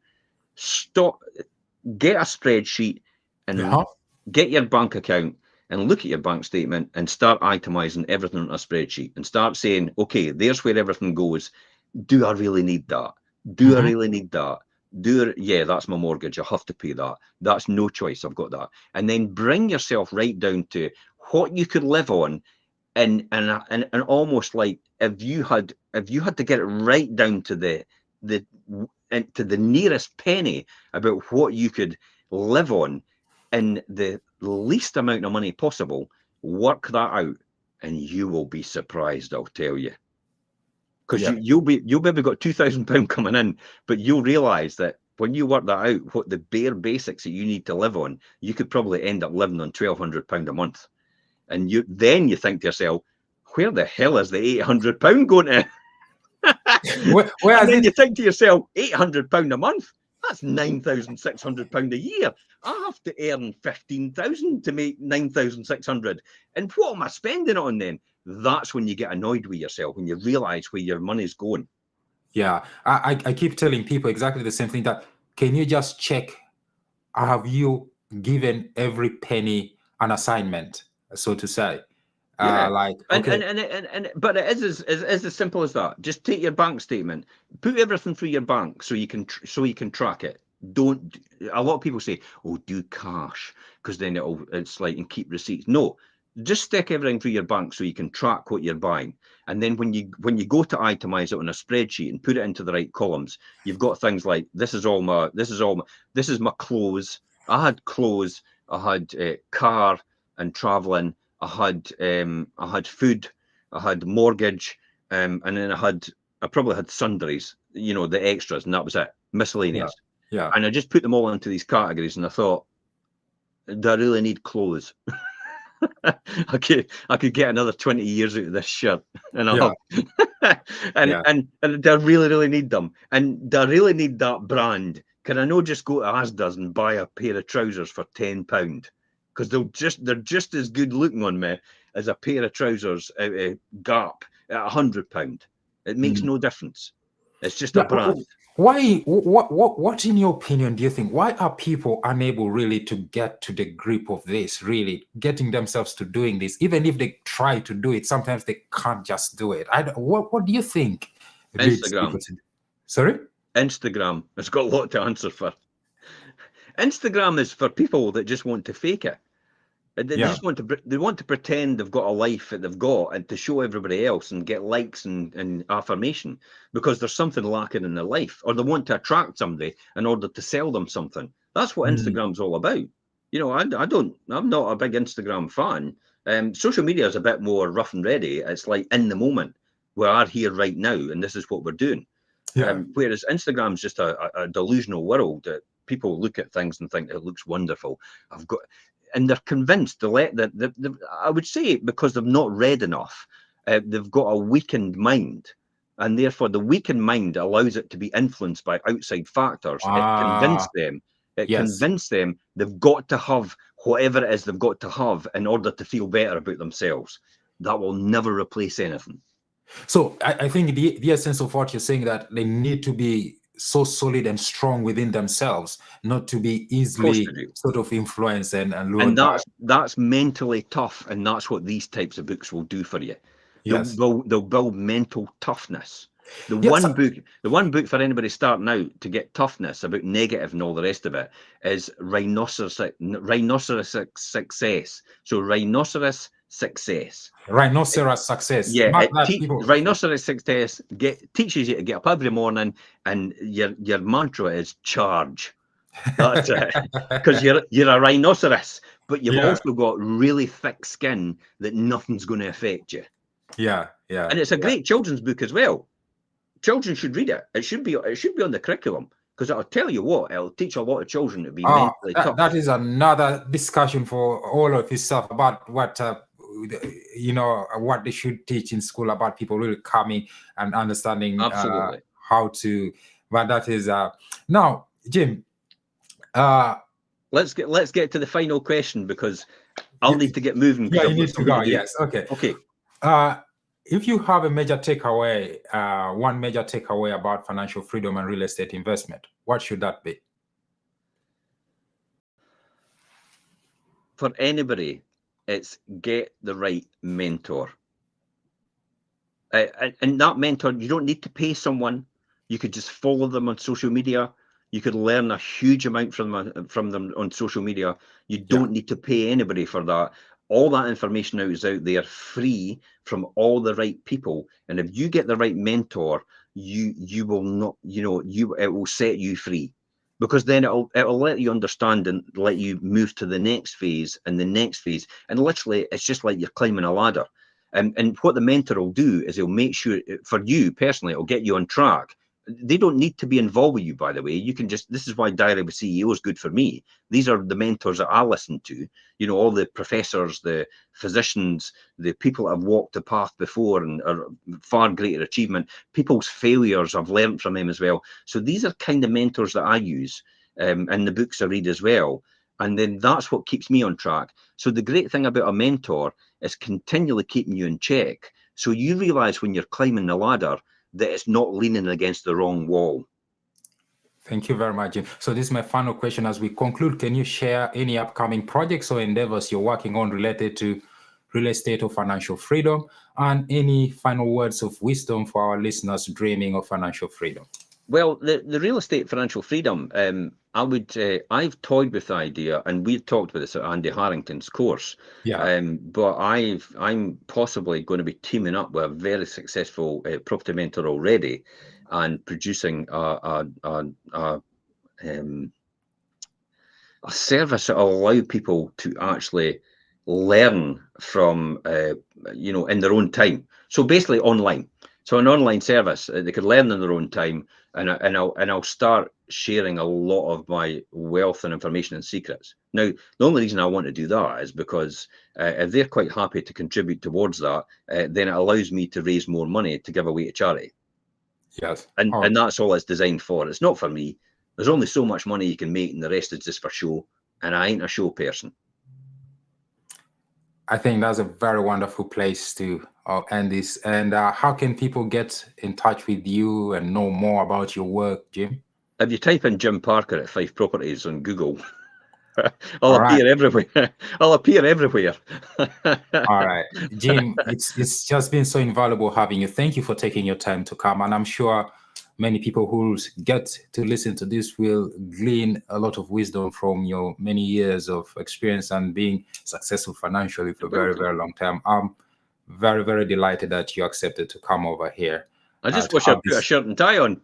Get a spreadsheet and Uh-huh. get your bank account and look at your bank statement and start itemizing everything on a spreadsheet and start saying, okay, there's where everything goes. Do I really need that? Do I Mm-hmm. really need that? Yeah, that's my mortgage. I have to pay that. That's no choice. I've got that. And then bring yourself right down to what you could live on, and almost like if you had to get it right down to the to the nearest penny about what you could live on in the least amount of money possible, work that out, and you will be surprised, I'll tell you. Because Yeah. you'll maybe got £2,000 coming in, but you'll realise that when you work that out, what the bare basics that you need to live on, you could probably end up living on £1,200 a month. And you think to yourself, where the hell is the £800 going to? And Whereas then it, you think to yourself, £800 a month, that's £9,600 a year. I have to earn 15,000 to make 9,600. And what am I spending it on then? That's when you get annoyed with yourself, when you realize where your money's going. yeah, I keep telling people exactly the same thing, that can you just check, have you given every penny an assignment, so to say? Yeah. Like, And okay. but it is as simple as that. Just take your bank statement, put everything through your bank so you can track it. Don't. A lot of people say, "Oh, do cash," because then it's like, and keep receipts. No, just stick everything through your bank so you can track what you're buying. And then when you go to itemize it on a spreadsheet and put it into the right columns, you've got things like this is my clothes. I had clothes. I had car and traveling. I had food, I had mortgage, and then I probably had sundries, the extras, and that was it, Yeah, miscellaneous. yeah. And I just put them all into these categories, and I thought, do I really need clothes? I could get another 20 years out of this shirt, and I Yeah, have. yeah, And do I really need them? And do I really need that brand? Can I not just go to Asda's and buy a pair of trousers for £10? Because they're just as good looking on me as a pair of trousers out of Gap at £100. It makes mm. no difference. It's just a Yeah. brand. Why? What, in your opinion, do you think? Why are people unable really to get to the grip of this? Really getting themselves to doing this, even if they try to do it, sometimes they can't just do it. What do you think leads Instagram. people to? Sorry. Instagram. It's got a lot to answer for. Instagram is for people that just want to fake it. They Yeah. just want to pretend they've got a life that they've got, and to show everybody else and get likes and affirmation, because there's something lacking in their life, or they want to attract somebody in order to sell them something. That's what Mm. Instagram's all about. I'm not a big Instagram fan. Social media is a bit more rough and ready. It's like in the moment. We are here right now, and this is what we're doing. Yeah. Whereas Instagram's just a delusional world that people look at things and think it looks wonderful. And they're convinced. I would say, because they've not read enough, they've got a weakened mind, and therefore the weakened mind allows it to be influenced by outside factors. Ah. It Yes. convinced them they've got to have whatever it is they've got to have in order to feel better about themselves. That will never replace anything. So I think the essence of what you're saying, that they need to be so solid and strong within themselves, not to be Of course they easily do. sort of influenced and And lured by. that's mentally tough, and that's what these types of books will do for you. Yes. They'll build mental toughness. The Yes. one book for anybody starting out to get toughness about negative and all the rest of it is Rhinoceros Success. So Rhinoceros Success. Rhinoceros Success. Yeah, Mark that, people. Rhinoceros Success teaches you to get up every morning, and your mantra is charge. That's it. Because you're a rhinoceros, but you've also got really thick skin that nothing's going to affect you. Yeah. And it's a great children's book as well. Children should read it. It should be on the curriculum, because I'll tell you what, it'll teach a lot of children to be mentally tough. That is another discussion for all of this stuff about what what they should teach in school about people really coming and understanding how to. But that is now, Jim. Let's get to the final question, because I'll need to get moving. Yeah, you need to go. Yes. Okay. Okay. If you have a major takeaway, one major takeaway about financial freedom and real estate investment, what should that be? For anybody, it's get the right mentor. And that mentor, you don't need to pay someone. You could just follow them on social media. You could learn a huge amount from them on social media. You don't need to pay anybody for that. All that information is out there free from all the right people. And if you get the right mentor, you will not, it will set you free, because then it'll let you understand and let you move to the next phase and the next phase. And literally, it's just like you're climbing a ladder. And what the mentor will do is he'll make sure, for you personally, it'll get you on track. They don't need to be involved with you, by the way. You can just, this is why Diary with CEO is good for me. These are the mentors that I listen to, all the professors, the physicians, the people that have walked the path before and are far greater achievement. People's failures, I've learned from them as well. So these are kind of mentors that I use, and the books I read as well. And then that's what keeps me on track. So the great thing about a mentor is continually keeping you in check. So you realize when you're climbing the ladder that it's not leaning against the wrong wall. Thank you very much, Jim. So this is my final question as we conclude. Can you share any upcoming projects or endeavors you're working on related to real estate or financial freedom, and any final words of wisdom for our listeners dreaming of financial freedom? Well, the real estate financial freedom, I've toyed with the idea, and we've talked about this at Andy Harrington's course. Yeah. But I'm possibly going to be teaming up with a very successful property mentor already, and producing a service that will allow people to actually learn from in their own time. So basically online. So an online service, they could learn in their own time, and I'll start sharing a lot of my wealth and information and secrets. Now, the only reason I want to do that is because if they're quite happy to contribute towards that, then it allows me to raise more money to give away to charity. Yes. And that's all it's designed for. It's not for me. There's only so much money you can make, and the rest is just for show. And I ain't a show person. I think that's a very wonderful place to end this. And how can people get in touch with you and know more about your work, Jim? If you type in Jim Parker at Fife Properties on Google, I'll appear everywhere. I'll appear everywhere. All right, Jim, it's just been so invaluable having you. Thank you for taking your time to come. And I'm sure many people who get to listen to this will glean a lot of wisdom from your many years of experience and being successful financially for a very, very long time. I'm very, very delighted that you accepted to come over here. I just wish I'd put a shirt and tie on.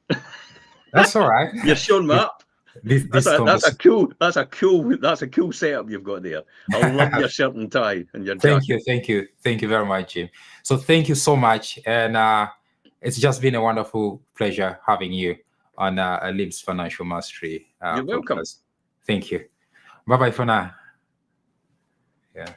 That's all right. You're showing me up. That's a cool setup you've got there. I love your shirt and tie and your jacket. Thank you very much, Jim. So thank you so much, and it's just been a wonderful pleasure having you on Lib's Financial Mastery. You're welcome. Thank you. Bye bye for now. Yeah.